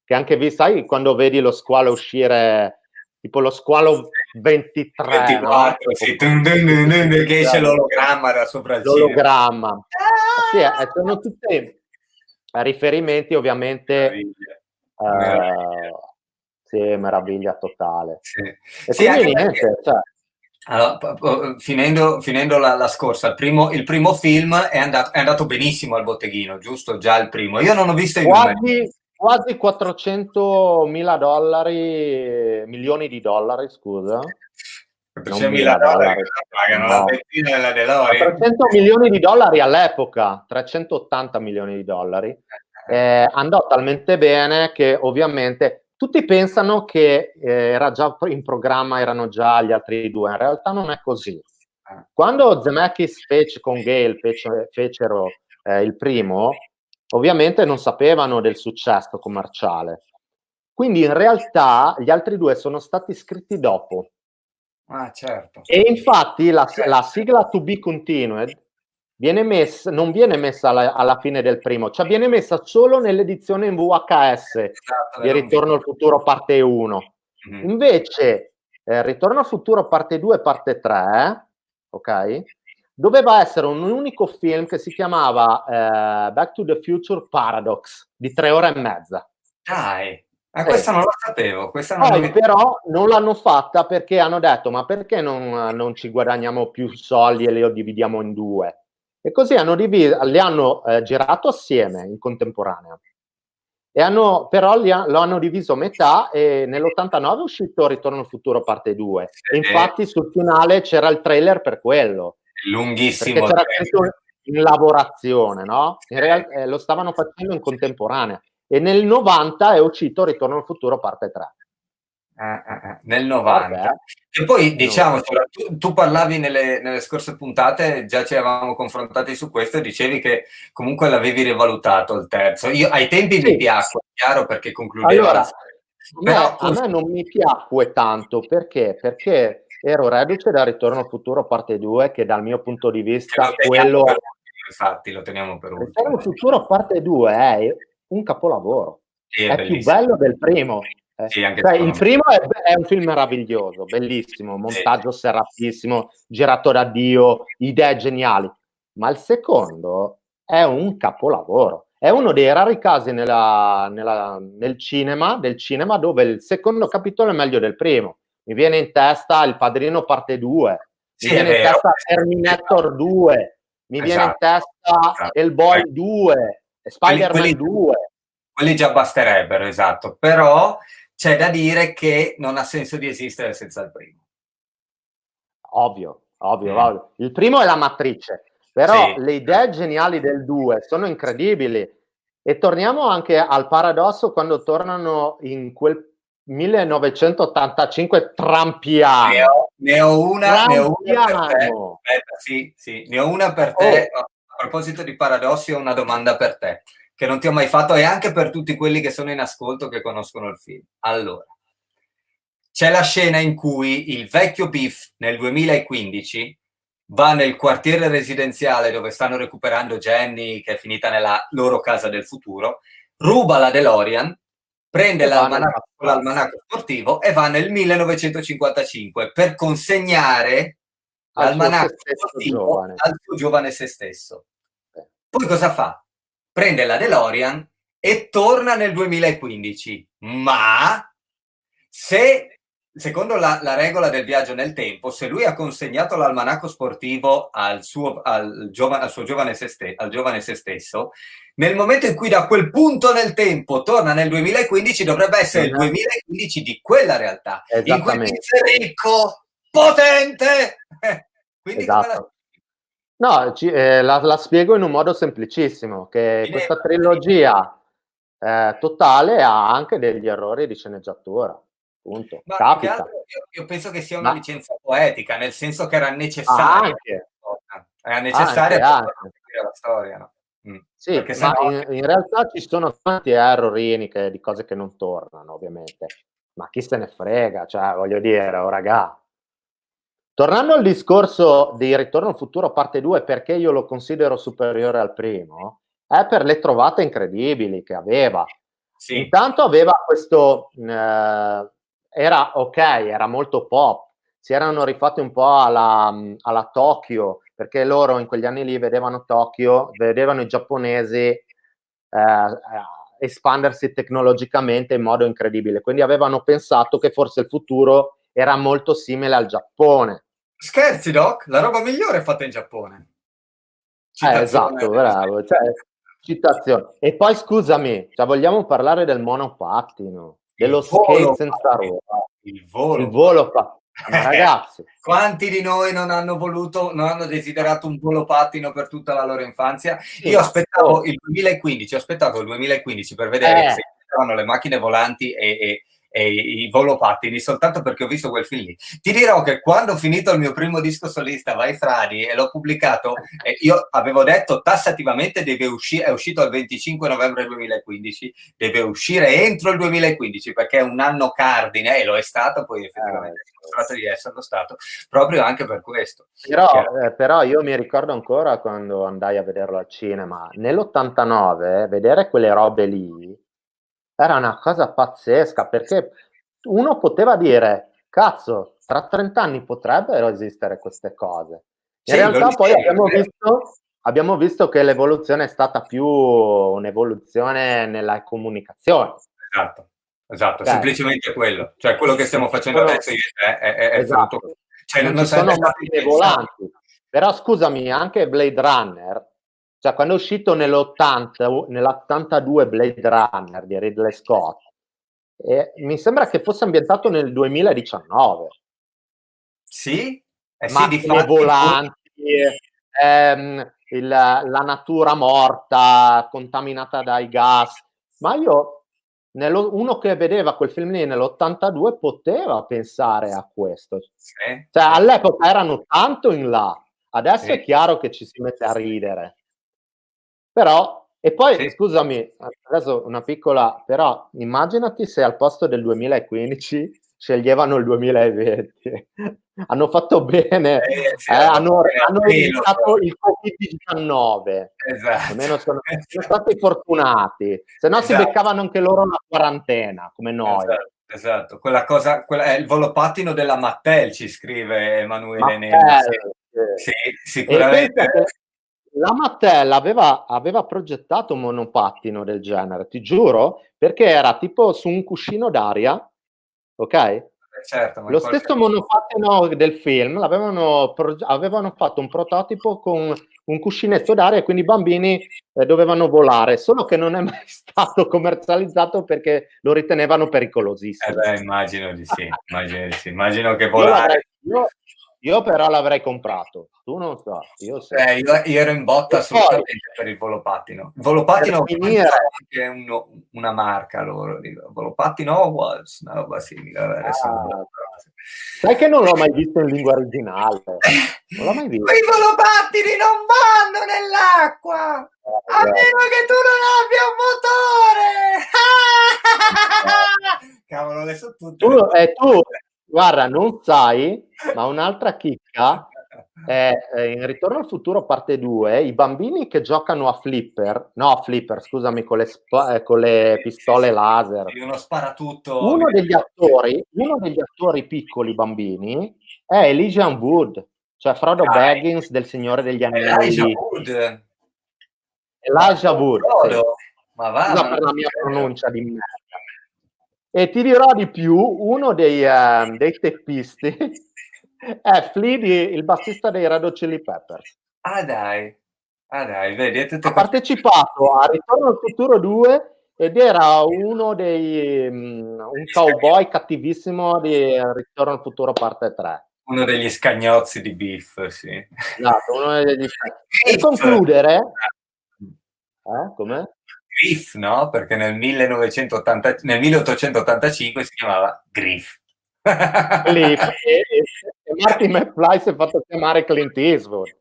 che anche sai quando vedi lo squalo uscire, tipo lo squalo 23, no? 24, sì, che esce l'ologramma da sopra il cinema. L'ologramma. Sì, Ah! sono tutti riferimenti ovviamente, Meraviglia, meraviglia. eh, sì, meraviglia totale. Sì, E sì, quindi anche perché niente, cioè, allora, finendo la scorsa, il primo film è andato benissimo al botteghino, giusto? Già il primo. Io non ho visto i numeri. quasi 400 mila dollari, milioni di dollari, scusa, non 100.000 mila dollari dollari, cosa pagano la no, benzina della DeLorean. 400 milioni di dollari all'epoca, 380 milioni di dollari. Andò talmente bene che ovviamente tutti pensano che era già in programma, erano già gli altri due, in realtà non è così. Quando Zemeckis con Gale fecero il primo, ovviamente non sapevano del successo commerciale. Quindi in realtà gli altri due sono stati scritti dopo. Ah, certo. E infatti la sigla To Be Continued non viene messa alla fine del primo, cioè viene messa solo nell'edizione in VHS Esatto, di Ritorno al futuro parte 1. Mhm. Invece Ritorno al futuro parte 2 e parte 3, ok? Doveva essere un unico film che si chiamava Back to the Future Paradox di 3 ore e mezza. Dai, Sì. questa non la sapevo, questa è una Poi novità. però non l'hanno fatta perché hanno detto ma perché non ci guadagniamo più soldi e le dividiamo in due? E così li hanno girato assieme in contemporanea. Però lo hanno diviso a metà e nell'89 è uscito Ritorno al futuro parte 2. E È infatti sul finale c'era il trailer per quello, perché lunghissimo il c'era trailer. scritto in lavorazione, no? In realtà lo stavano facendo in contemporanea. E nel 90 è uscito Ritorno al futuro parte 3. Nel Forte, 90. E poi nel 90. diciamo, tu parlavi nelle scorse puntate, già ci avevamo confrontati su questo, e dicevi che comunque l'avevi rivalutato il terzo. Io ai tempi mi Sì, piacque, chiaro, perché concludeva la allora, storia. Però a così me non mi piacque tanto perché ero reduce da Ritorno al futuro parte 2, che dal mio punto di ce lo vista teniamo quello per è ultimo, infatti, lo teniamo per Ritorno ultimo. al futuro parte 2 è un capolavoro. Sì, è È più bellissimo. bello del primo. Sì, anche Cioè, secondo il me. primo è un film meraviglioso, bellissimo, montaggio serratissimo, girato da Dio, idee geniali, ma il secondo è un capolavoro. È uno dei rari casi nel cinema, del cinema, dove il secondo capitolo è meglio del primo. Mi viene in testa Il Padrino parte 2, mi Sì, è viene in vero. testa Terminator 2, mi viene in Esatto, testa esatto. Hellboy Ecco, 2, quelli, Spider-Man quelli- 2. quelli già basterebbero, esatto. Però c'è da dire che non ha senso di esistere senza il primo. Ovvio, ovvio, Mm. ovvio. Il primo è la matrice, però Sì, le idee geniali del 2 sono incredibili. E torniamo anche al paradosso quando tornano in quel 1985 trampiano. ne ho una per te. Trampiano! Aspetta, sì, sì, ne ho una per te. Oh, A proposito di paradossi, ho una domanda per te, che non ti ho mai fatto, e anche per tutti quelli che sono in ascolto che conoscono il film. Allora, c'è la scena in cui il vecchio Biff nel 2015 va nel quartiere residenziale dove stanno recuperando Jenny, che è finita nella loro casa del futuro, ruba la DeLorean, prende e va nel passato, l'almanacco sportivo e va nel 1955 per consegnare al suo se l'almanacco stesso sportivo giovane. al suo giovane se stesso. Poi cosa fa? Prende la DeLorean e torna nel 2015, ma se, secondo la regola del viaggio nel tempo, se lui ha consegnato l'almanacco sportivo al suo giovane se stesso, nel momento in cui da quel punto nel tempo torna nel 2015, dovrebbe essere Non il è 2015 di quella realtà, in cui esattamente, sei ricco, potente. Quindi come la... esatto. No, la spiego in un modo semplicissimo, che questa trilogia totale ha anche degli errori di sceneggiatura, punto. Ma più che Capita. altro io penso che sia una Ma licenza poetica, nel senso che era necessaria. anche, Era necessaria anche, per far anche. capire la storia, no? Sì, Perché sennò... ma in realtà ci sono tanti errorini di cose che non tornano, ovviamente. Ma chi se ne frega, cioè voglio dire, oh ragà. Tornando al discorso di Ritorno al futuro parte 2, perché io lo considero superiore al primo, è per le trovate incredibili che aveva. Sì, Intanto aveva questo, era ok, era molto pop, si erano rifatti un po' alla Tokyo, perché loro in quegli anni lì vedevano Tokyo, vedevano i giapponesi espandersi tecnologicamente in modo incredibile, quindi avevano pensato che forse il futuro era molto simile al Giappone. scherzi, Doc? La roba migliore è fatta in Giappone. Citazione Esatto, dello bravo. Cioè, Spider-Man. citazione. E poi scusami, cioè, vogliamo parlare del monopattino, Il dello skate volo, senza ruota, il il volo. volo ma ragazzi, Quanti di noi non hanno voluto, non hanno desiderato un volopattino per tutta la loro infanzia? sì, Io ma aspettavo il 2015, ho aspettato il 2015 per vedere eh, se c'erano le macchine volanti e i volopattini, soltanto perché ho visto quel film lì. Ti dirò che quando ho finito il mio primo disco solista, Vai Fradi, e l'ho pubblicato, io avevo detto tassativamente è uscito il 25 novembre 2015, deve uscire entro il 2015 perché è un anno cardine, e lo è stato, poi effettivamente è dimostrato di esserlo stato, proprio anche per questo. però io mi ricordo ancora quando andai a vederlo al cinema, nell'89, vedere quelle robe lì era una cosa pazzesca, perché uno poteva dire, cazzo, tra 30 anni potrebbero esistere queste cose. In Sì, lo realtà poi dicevi, è vero. abbiamo visto che l'evoluzione è stata più un'evoluzione nella comunicazione. Esatto, esatto, Cioè, semplicemente quello. Cioè quello che non stiamo ci facendo sono, adesso è frutto. esatto, Cioè non non ci sarebbe sono stato macchine impensabile. volanti. Però scusami, anche Blade Runner, cioè quando è uscito nell'82 Blade Runner di Ridley Scott, mi sembra che fosse ambientato nel 2019. Sì? Eh sì, Macchine difatti volanti, la natura morta, contaminata dai gas. Ma io, uno che vedeva quel film lì nell'82 poteva pensare a questo. sì, Cioè, sì, all'epoca erano tanto in là, adesso sì, è chiaro che ci si mette a ridere. Però, e poi sì. scusami, adesso una piccola, però immaginati se al posto del 2015 sceglievano il 2020. Hanno fatto bene, Sì, hanno fatto bene a hanno pelo evitato proprio. il Covid-19. Esatto. Almeno sono stati fortunati, se no si Esatto, beccavano anche loro una quarantena, come noi. esatto. esatto, quella cosa, è il volopattino della Mattel, ci scrive Emanuele Neri. Mattel, Sì, e sicuramente. pensa che la Mattel aveva progettato un monopattino del genere, ti giuro, perché era tipo su un cuscino d'aria, ok? Certo, ma in Lo qualche stesso monopattino del film avevano fatto un prototipo con un cuscinetto d'aria e quindi i bambini dovevano volare, solo che non è mai stato commercializzato perché lo ritenevano pericolosissimo. immagino di sì, immagino che Io l'avrei, volare. io però l'avrei comprato, tu non so, io sì. Io ero in botta E poi, assolutamente per il volopattino. Il per volopattino finire, anche una marca loro, dico. Volopattino Hogwarts, una roba simile. Vabbè, adesso non ah, sai che non l'ho mai visto in lingua originale, non l'ho mai visto. quei volopattini non vanno nell'acqua, a meno che tu non abbia un motore. Cavolo, adesso tutte le Tu, guarda, non sai, ma un'altra chicca è in Ritorno al futuro parte 2, i bambini che giocano a flipper, scusami, con le sì, sì, pistole laser. sì, uno sparatutto. Uno degli attori piccoli bambini è Elijah Wood, cioè Frodo Dai, Baggins del Signore degli Elijah Anelli. Wood. Ma Elijah Wood, sì. Frodo, ma va, Scusa ma non per la ci mia credo. pronuncia di merda. E ti dirò di più, uno dei teppisti è Flea, il bassista dei Red Hot Chili Peppers. Ah dai, vedi, è tutte Ha queste. partecipato a Ritorno al futuro 2 ed era un cowboy cattivissimo di Ritorno al futuro parte 3. Uno degli scagnozzi di Biff, sì. Esatto, uno degli per Griff! concludere, come? Griff, no? Perché nel 1885 si chiamava Griff. Cliff e Marty McFly si è fatto chiamare Clint Eastwood.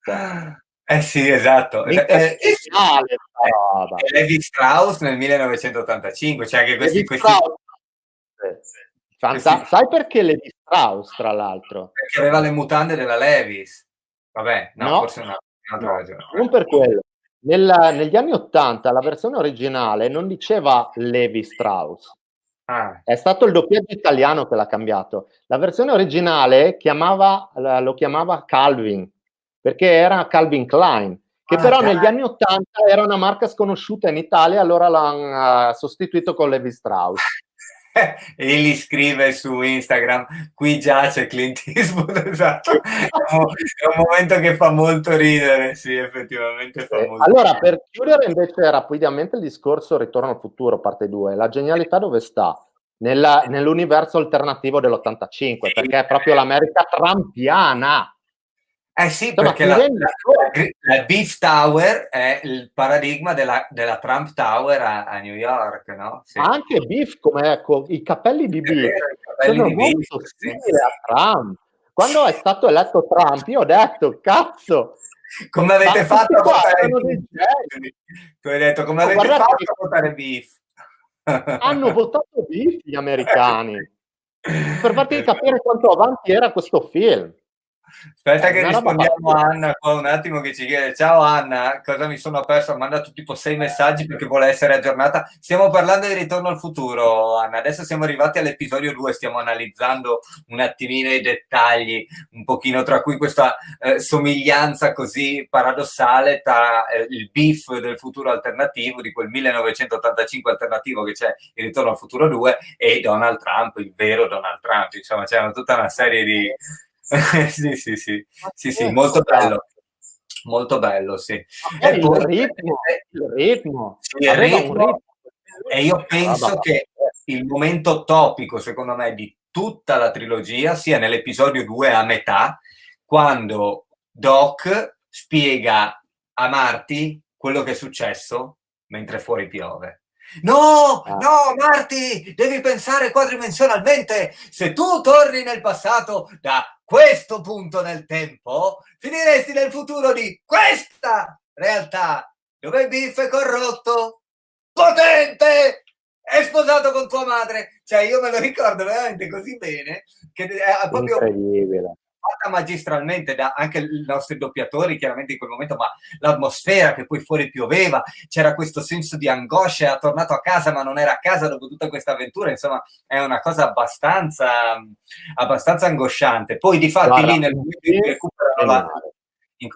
Cioè, Eh sì, esatto. mica è geniale sta roba. E Levi Strauss nel 1985, cioè anche Levi questi, Strauss, questi sai perché Levi Strauss, tra l'altro? perché aveva le mutande della Levis. Vabbè, no, No, forse un'altra no, ragione. non per quello. Negli anni '80 la versione originale non diceva Levi Strauss, Ah, è stato il doppiaggio italiano che l'ha cambiato. La versione originale lo chiamava Calvin, perché era Calvin Klein, che però dai. negli anni '80 era una marca sconosciuta in Italia, allora l'hanno sostituito con Levi Strauss. E gli scrive su Instagram, qui giace Clint Eastwood, esatto. È un momento che fa molto ridere, sì, effettivamente fa molto Allora, ridere. per chiudere invece rapidamente il discorso Ritorno al futuro, parte 2, la genialità dove sta? Nell'universo alternativo dell'85, Sì, perché è proprio l'America trumpiana. eh sì, Insomma, perché ti rendi conto? la Beef Tower è il paradigma della Trump Tower a New York, no? Sì. Ma anche Biff, come i capelli di È Biff vero, i capelli sono di Beef, molto sì. simili a Trump. Quando è stato eletto Trump, io ho detto, cazzo, Come avete ma questi fatto a qua votare erano dei Beef? geni. Tu hai detto, come Oh, avete guardate fatto che a votare Beef? hanno votato Biff gli americani, per farti Esatto. capire quanto avanti era questo film. Aspetta che Una roba rispondiamo a pazzesca. Anna qua un attimo che ci chiede: ciao Anna, cosa mi sono perso? Ha mandato tipo 6 messaggi perché vuole essere aggiornata. Stiamo parlando di Ritorno al futuro, Anna. Adesso siamo arrivati all'episodio 2, stiamo analizzando un attimino i dettagli, un pochino tra cui questa somiglianza così paradossale tra il beef del futuro alternativo, di quel 1985 alternativo che c'è in Ritorno al futuro 2, e Donald Trump, il vero Donald Trump. Insomma, c'è tutta una serie di sì, sì, sì, sì, sì, molto Pazzesco, bello, cazzo. molto bello, sì. Ma E poi poi il ritmo, sì, il aveva un ritmo, ritmo, e io una roba penso che pazzesca. il momento topico, secondo me, di tutta la trilogia sia nell'episodio 2 a metà, quando Doc spiega a Marty quello che è successo mentre fuori piove. No, Ah, no, Marty, devi pensare quadrimensionalmente. Se tu torni nel passato da questo punto nel tempo, finiresti nel futuro di questa realtà, dove Biff è corrotto, potente, è sposato con tua madre. Cioè, io me lo ricordo veramente così bene che è proprio incredibile. fatta magistralmente da anche i nostri doppiatori, chiaramente in quel momento, ma l'atmosfera che poi fuori pioveva, c'era questo senso di angoscia, è tornato a casa ma non era a casa dopo tutta questa avventura, insomma è una cosa abbastanza angosciante. Poi di fatti Guarda, lì nel momento in cui recuperano geniale.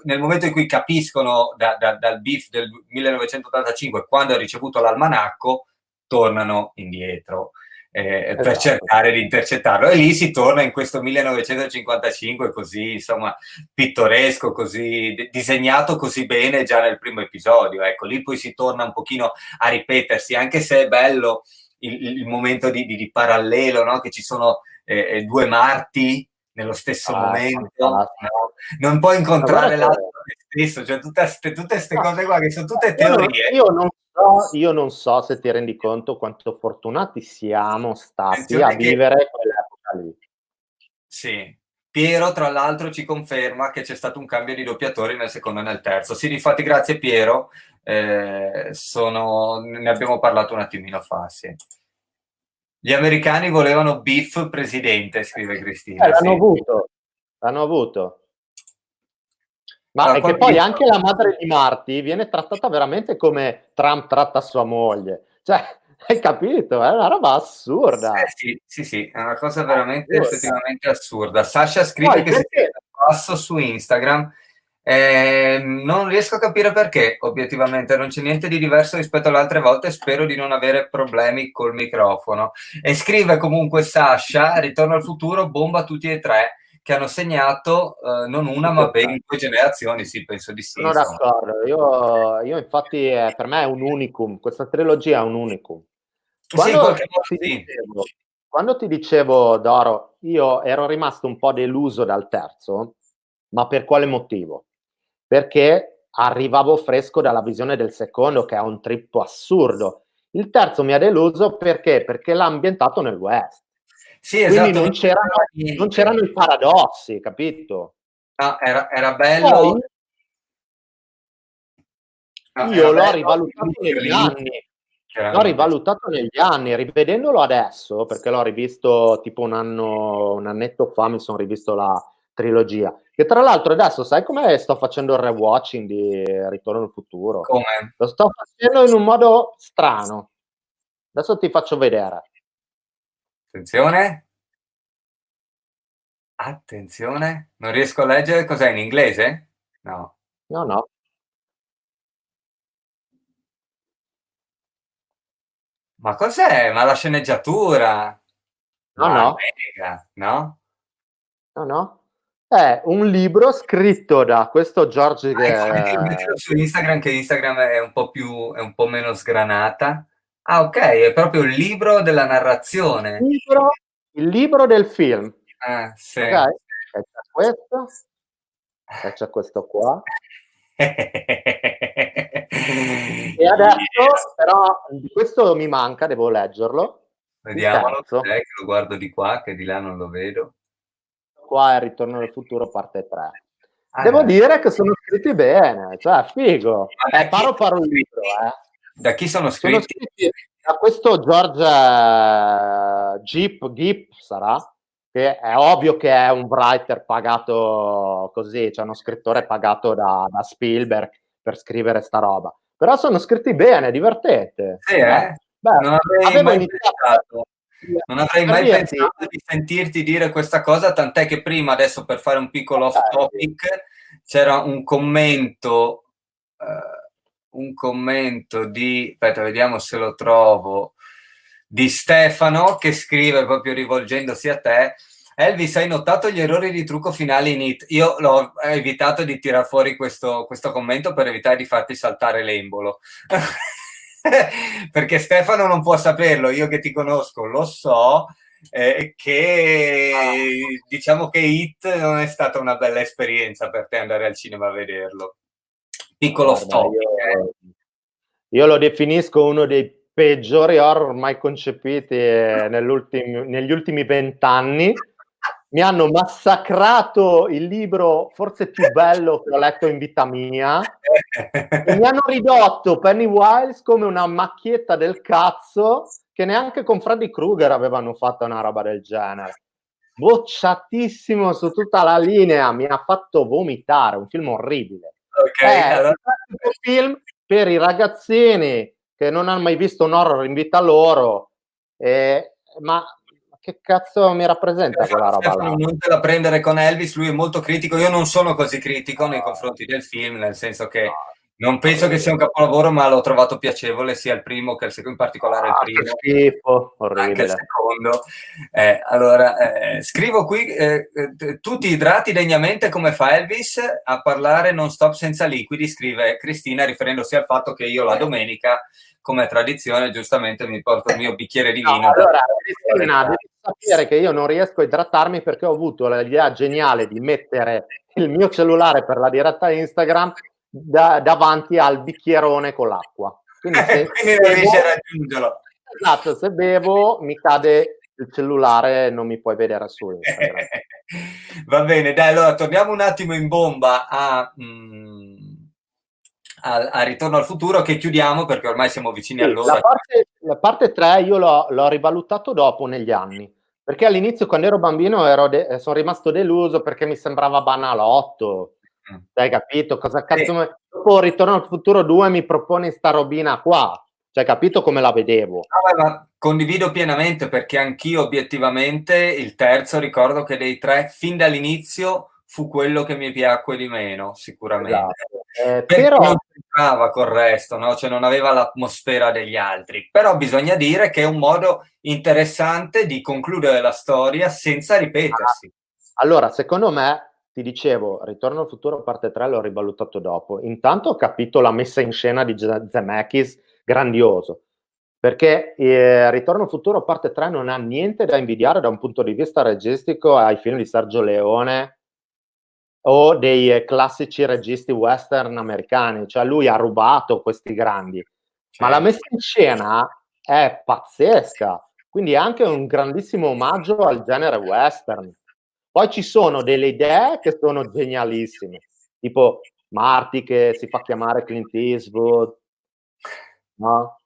nel momento in cui capiscono dal BIF del 1985 quando ha ricevuto l'almanacco, tornano indietro per Esatto. cercare di intercettarlo, e lì si torna in questo 1955 così, insomma, pittoresco, così disegnato così bene già nel primo episodio. Ecco, lì poi si torna un pochino a ripetersi, anche se è bello il momento di parallelo, no? Che ci sono due Marti nello stesso momento, no? Non puoi incontrare l'altro te stesso, cioè tutte queste cose qua che sono tutte teorie. Io non so se ti rendi conto quanto fortunati siamo stati a Attenzione che vivere quell'epoca lì. sì, Piero tra l'altro ci conferma che c'è stato un cambio di doppiatori nel secondo e nel terzo. Sì, difatti grazie Piero, ne abbiamo parlato un attimino fa, sì. Gli americani volevano Biff presidente, scrive Cristina. L'hanno Sì. avuto, l'hanno avuto. Ma Allora, è che poi anche la madre di Marty viene trattata veramente come Trump tratta sua moglie. Cioè, hai capito? È una roba assurda. Sì, è una cosa veramente Assurda. effettivamente assurda. Sasha scrive Poi che si perché? passo su Instagram. Non riesco a capire perché, obiettivamente, non c'è niente di diverso rispetto alle altre volte. Spero di non avere problemi col microfono. E scrive comunque Sasha: Ritorno al futuro, bomba tutti e tre, che hanno segnato non una ma ben due generazioni. Sì, penso di sì. Sono Insomma. d'accordo. Io infatti, per me è un unicum. Questa trilogia è un unicum. Sì, in qualche Quando modo ti sì. dicevo, quando ti dicevo, Doro, io ero rimasto un po' deluso dal terzo, ma per quale motivo? Perché arrivavo fresco dalla visione del secondo, che è un trip assurdo. Il terzo mi ha deluso perché? Perché l'ha ambientato nel West. Sì, Quindi esatto, non c'erano, non c'erano i paradossi, capito? No, era bello. Poi No, io era l'ho bello rivalutato negli all'inizio, anni. L'ho chiaramente. rivalutato negli anni, rivedendolo adesso, perché l'ho rivisto tipo un annetto fa, mi sono rivisto la trilogia. Che tra l'altro adesso, sai come sto facendo il rewatching di Ritorno al futuro? Come? Lo sto facendo in un modo strano. Adesso ti faccio vedere. Attenzione. Attenzione. Non riesco a leggere. Cos'è, in inglese? No. No, no, Ma cos'è? Ma la sceneggiatura? no, Ma no, mega, no? no, no. È un libro scritto da questo George Ecco, mettilo su Instagram, che Instagram è è un po' meno sgranata. Ah, ok, è proprio il libro della narrazione. il libro del film. Sì. Ok? E c'è questo, e c'è questo qua. E adesso, però, di questo mi manca, devo leggerlo. Il Vediamolo, terzo, che lo guardo di qua, che di là non lo vedo. qua è Ritorno al futuro parte 3. Devo Ah, dire che sono scritti bene, cioè figo. ma da chi Paro sono il libro, scritti? Da chi sono Sono scritti? scritti da questo George Gipp sarà, che è ovvio che è un writer pagato così, cioè uno scrittore pagato da Spielberg per scrivere sta roba. Però sono scritti bene, divertente. Sì, eh? Beh, Non avrei avevo mai iniziato pensato. Non avrei per mai dirti, pensato di sentirti dire questa cosa, tant'è che prima, adesso per fare un piccolo off topic, c'era un commento di, aspetta, vediamo se lo trovo, di Stefano, che scrive proprio rivolgendosi a te: Elvis, hai notato gli errori di trucco finali in It? Io l'ho evitato di tirar fuori questo commento per evitare di farti saltare l'embolo. Perché Stefano non può saperlo, io che ti conosco lo so, che diciamo che It non è stata una bella esperienza per te andare al cinema a vederlo. Piccolo off guarda, topic, io lo definisco uno dei peggiori horror mai concepiti negli ultimi 20 anni. Mi hanno massacrato il libro forse più bello che ho letto in vita mia e mi hanno ridotto Pennywise come una macchietta del cazzo che neanche con Freddy Krueger avevano fatto una roba del genere. bocciatissimo su tutta la linea, mi ha fatto vomitare, un film orribile. Ok, È allora il classico film per i ragazzini che non hanno mai visto un horror in vita loro, ma che cazzo mi rappresenta quella roba Stefano, là? non te la prendere con Elvis, lui è molto critico, io non sono così critico nei confronti del film, nel senso che non penso che sia un capolavoro, ma l'ho trovato piacevole sia il primo che il secondo, in particolare il Che primo, schifo, anche il orribile. secondo. Allora, scrivo qui, tu ti idrati degnamente come fa Elvis a parlare non stop senza liquidi, scrive Cristina, riferendosi al fatto che io la domenica, come tradizione, giustamente mi porto il mio bicchiere di No, vino. allora, Cristina, devi sapere che io non riesco a idratarmi perché ho avuto l'idea geniale di mettere il mio cellulare per la diretta Instagram davanti al bicchierone con l'acqua. Quindi se Quindi non bevo, riesci a raggiungerlo. esatto, se bevo mi cade il cellulare e non mi puoi vedere su Instagram. Va bene, dai, allora torniamo un attimo in bomba a Ritorno al futuro, che chiudiamo perché ormai siamo vicini Sì, all'ora. la parte 3 io l'ho rivalutato dopo negli anni, perché all'inizio quando ero bambino sono rimasto deluso perché mi sembrava banalotto. Mm. Hai capito? Cosa Sì. cazzo dopo Ritorno al futuro 2 mi proponi sta robina qua. Cioè, capito come la vedevo? Ma condivido pienamente perché anch'io obiettivamente il terzo ricordo che dei tre fin dall'inizio fu quello che mi piacque di meno, sicuramente. Esatto. Perché Però non c'entrava col resto, no? Cioè non aveva l'atmosfera degli altri. Però bisogna dire che è un modo interessante di concludere la storia senza ripetersi. allora, secondo me, ti dicevo, Ritorno al futuro parte 3 l'ho rivalutato dopo. Intanto ho capito la messa in scena di Zemeckis, grandioso. Perché Ritorno al futuro parte 3 non ha niente da invidiare da un punto di vista registico ai film di Sergio Leone o dei classici registi western americani, cioè lui ha rubato questi grandi, ma la messa in scena è pazzesca, quindi è anche un grandissimo omaggio al genere western. Poi ci sono delle idee che sono genialissime, tipo Marty che si fa chiamare Clint Eastwood, no?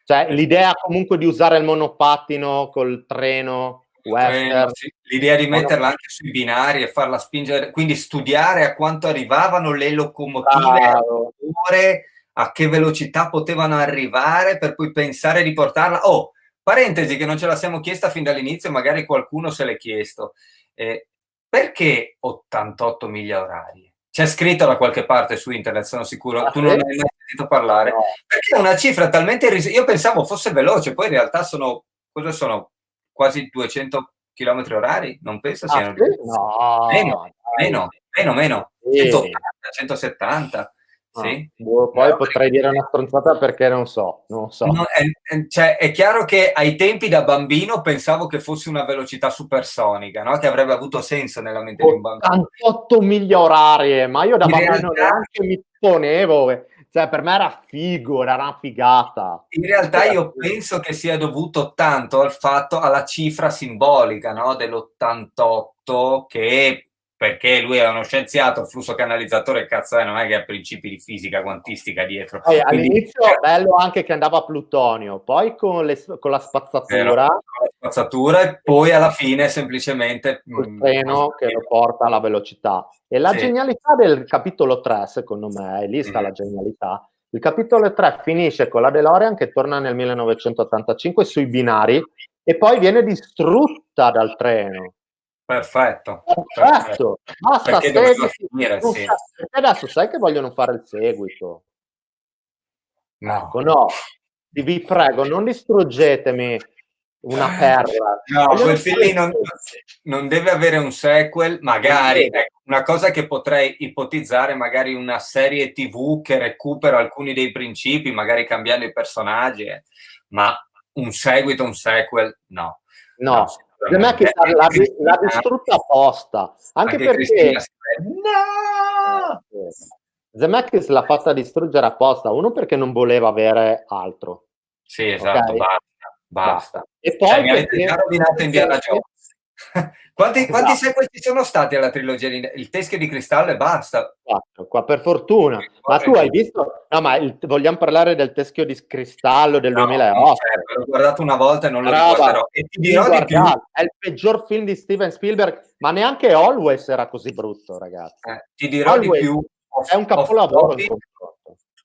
Cioè l'idea comunque di usare il monopattino col treno western. Sì. L'idea di metterla anche sui binari e farla spingere, quindi studiare a quanto arrivavano le locomotive a Bravo. vapore, a che velocità potevano arrivare per poi pensare di portarla. Oh, parentesi che non ce la siamo chiesta fin dall'inizio, magari qualcuno se l'è chiesto. Perché 88 miglia orarie? C'è scritto da qualche parte su internet, sono sicuro. Tu non ne hai mai sentito parlare? No. Perché è una cifra talmente io pensavo fosse veloce, poi in realtà sono, cosa sono? Quasi 200 km orari? Non penso Ah, siano di sì? meno, No, dai. meno, Sì. 180, 170, Ah, sì. boh, Una poi roba potrei dire una stronzata perché non so. no, cioè, è chiaro che ai tempi da bambino pensavo che fosse una velocità supersonica, no? Che avrebbe avuto senso nella mente di un bambino. 88 miglia orarie, ma io da In bambino realtà, neanche mi ponevo, cioè per me era figo, era una figata. in realtà io penso che sia dovuto tanto al fatto, alla cifra simbolica, no? Dell'88 che perché lui è uno scienziato, flusso canalizzatore, cazzo è, non è che ha principi di fisica quantistica dietro. Poi Quindi all'inizio bello anche che andava a plutonio, poi con la spazzatura, con la spazzatura e poi alla fine semplicemente col treno che lo porta alla velocità. E la sì. genialità del capitolo 3, secondo me, e lì sta la genialità. Il capitolo 3 finisce con la DeLorean che torna nel 1985 sui binari e poi viene distrutta dal treno. Perfetto, Perfetto, basta, perché doveva seguiti. finire, sì. Perché adesso sai che vogliono fare il seguito. No. Ecco, no, vi prego, non distruggetemi una perla. No, Vogliono quel film fare lì il seguito. non deve avere un sequel, Non magari, deve. ecco, una cosa che potrei ipotizzare, magari una serie TV che recupera alcuni dei principi, magari cambiando i personaggi, ma un seguito, un sequel, no. No, No, sicuramente. Zemeckis l'ha distrutta apposta, anche Anche Cristina perché no! Zemeckis l'ha fatta distruggere apposta, uno perché non voleva avere altro, Sì, esatto, ok? basta, basta. Basta. E Cioè, poi mi avete già perché rovinato Indiana Jones. Quanti Esatto. sequel ci sono stati alla trilogia il Teschio di Cristallo e basta. 4, qua per fortuna. Ma tu hai visto? No, ma vogliamo parlare del Teschio di Cristallo del No, non 2008? c'è, l'ho guardato una volta e non lo Roba riguarderò. E ti dirò di più. è il peggior film di Steven Spielberg, ma neanche Always era così brutto, ragazzi. Ti dirò di Always più, è un capolavoro in confronto.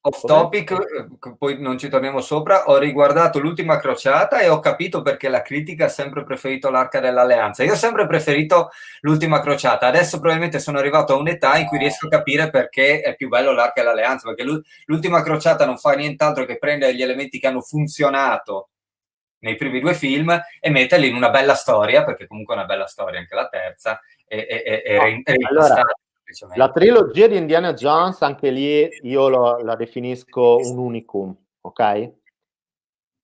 off Come? topic, poi non ci torniamo sopra. Ho riguardato l'ultima crociata e ho capito perché la critica ha sempre preferito l'Arca dell'Alleanza. Io ho sempre preferito l'ultima crociata. Adesso probabilmente sono arrivato a un'età in cui riesco a capire perché è più bello l'Arca dell'Alleanza, perché l'ultima crociata non fa nient'altro che prendere gli elementi che hanno funzionato nei primi due film e metterli in una bella storia, perché comunque è una bella storia anche la terza, e Allora, reimpastare. la trilogia di Indiana Jones, anche lì io la definisco un unicum, ok?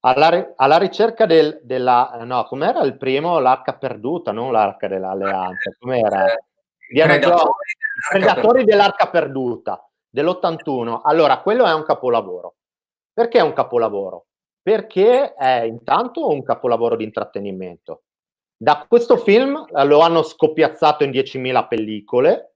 Alla ricerca no, com'era il primo? L'Arca perduta, non l'Arca dell'Alleanza, com'era? Indiana Jones, i Predatori dell'Arca perduta dell'81. Allora, quello è un capolavoro. Perché è un capolavoro? Perché è intanto un capolavoro di intrattenimento. Da questo film lo hanno scoppiazzato in 10.000 pellicole.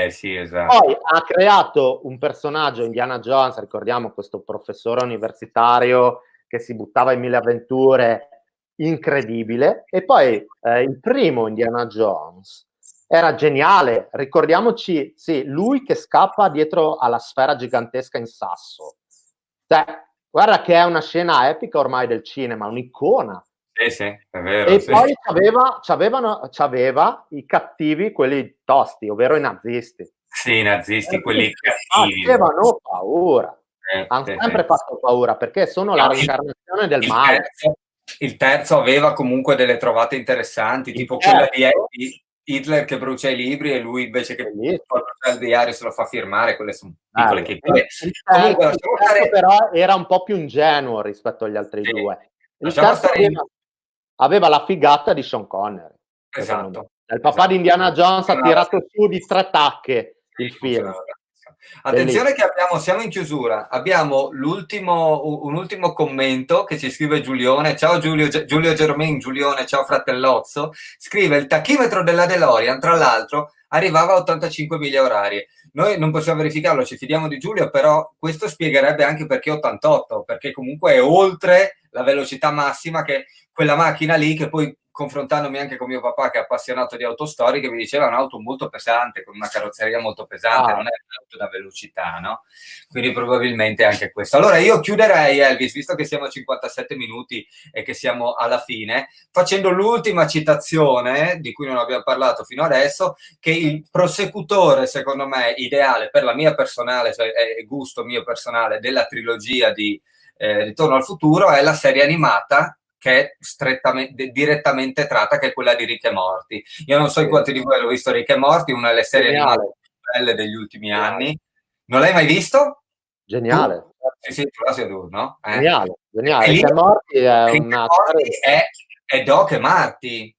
Sì, esatto. Poi ha creato un personaggio, Indiana Jones, ricordiamo questo professore universitario che si buttava in mille avventure, incredibile. E poi il primo Indiana Jones era geniale, ricordiamoci, sì, lui che scappa dietro alla sfera gigantesca in sasso. Cioè, guarda che è una scena epica ormai del cinema, un'icona. Sì, è vero. E Sì. poi c'aveva i cattivi, quelli tosti, ovvero i nazisti. Sì, i nazisti, quelli cattivi. Facevano paura. Hanno Sì. sempre fatto paura perché sono la reincarnazione del male. Il terzo aveva comunque delle trovate interessanti, tipo quella di Hitler che brucia i libri e lui invece che brucia il diario se lo fa firmare, quelle sono piccole che... Comunque, il terzo però era un po' più ingenuo rispetto agli altri due. Il terzo aveva la figata di Sean Connery. Esatto. Il papà di Indiana Jones ha tirato su di 3 tacche il film. Attenzione che siamo in chiusura, abbiamo un ultimo commento che ci scrive Giulione. Ciao Giulio Germain, Giulione, ciao fratellozzo. Scrive: il tachimetro della DeLorean, tra l'altro, arrivava a 85 miglia orarie. Noi non possiamo verificarlo, ci fidiamo di Giulio, però questo spiegherebbe anche perché 88, perché comunque è oltre la velocità massima che quella macchina lì, che poi confrontandomi anche con mio papà che è appassionato di auto storiche, mi diceva un'auto molto pesante, con una carrozzeria molto pesante, non è un'auto da velocità, no? Quindi probabilmente anche questo. Allora io chiuderei, Elvis, visto che siamo a 57 minuti e che siamo alla fine, facendo l'ultima citazione, di cui non abbiamo parlato fino adesso, che il prosecutore, secondo me, ideale per la mia personale, cioè gusto mio personale, della trilogia di Ritorno al futuro è la serie animata che è direttamente tratta, che è quella di Rick e Morty. Io non so in quanti di voi hanno visto Rick e Morty, una delle serie animate più belle degli ultimi anni. Non l'hai mai visto? Geniale. Tu? Sì, tu l'hai visto, no? Geniale. Rick e Morty è una è Doc e Marty.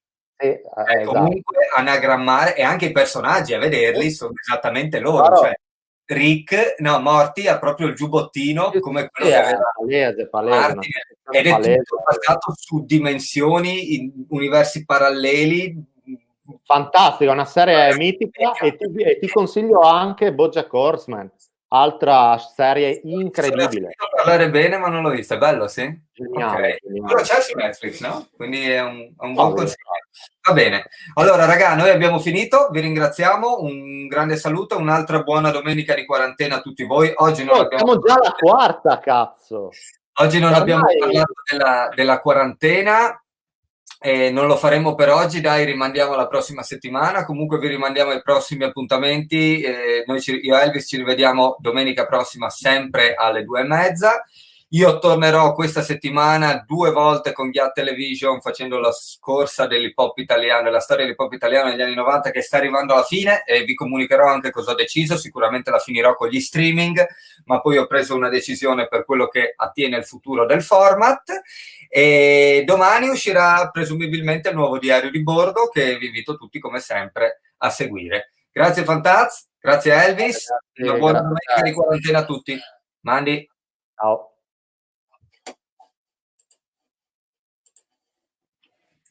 Comunque anagrammare, e anche i personaggi a vederli sono esattamente loro, cioè Morty ha proprio il giubbottino come quello che aveva palese, ed è tutto basato su dimensioni, in universi paralleli. Fantastica, una serie mitica, e ti consiglio anche BoJack Horseman, altra serie incredibile. Ho parlare bene, ma non l'ho vista. È bello, sì? Geniale, Quello c'è su Netflix, no? Quindi è un buon consiglio. Va bene. Allora, raga, noi abbiamo finito. Vi ringraziamo. Un grande saluto. Un'altra buona domenica di quarantena a tutti voi. Oggi non abbiamo... Siamo già alla quarta, cazzo. Oggi non abbiamo parlato della quarantena. Non lo faremo per oggi, dai, rimandiamo alla prossima settimana. Comunque vi rimandiamo ai prossimi appuntamenti. Io e Elvis ci rivediamo domenica prossima sempre alle 2:30. Io tornerò questa settimana 2 volte con Ghiat Television facendo la scorsa dell'hip hop italiano, della storia dell'hip hop italiano negli anni 90 che sta arrivando alla fine, e vi comunicherò anche cosa ho deciso. Sicuramente la finirò con gli streaming, ma poi ho preso una decisione per quello che attiene il futuro del format. E domani uscirà presumibilmente il nuovo diario di bordo che vi invito tutti come sempre a seguire. Grazie Fantaz, grazie Elvis, una buona domenica di quarantena a tutti. Mandi. Ciao.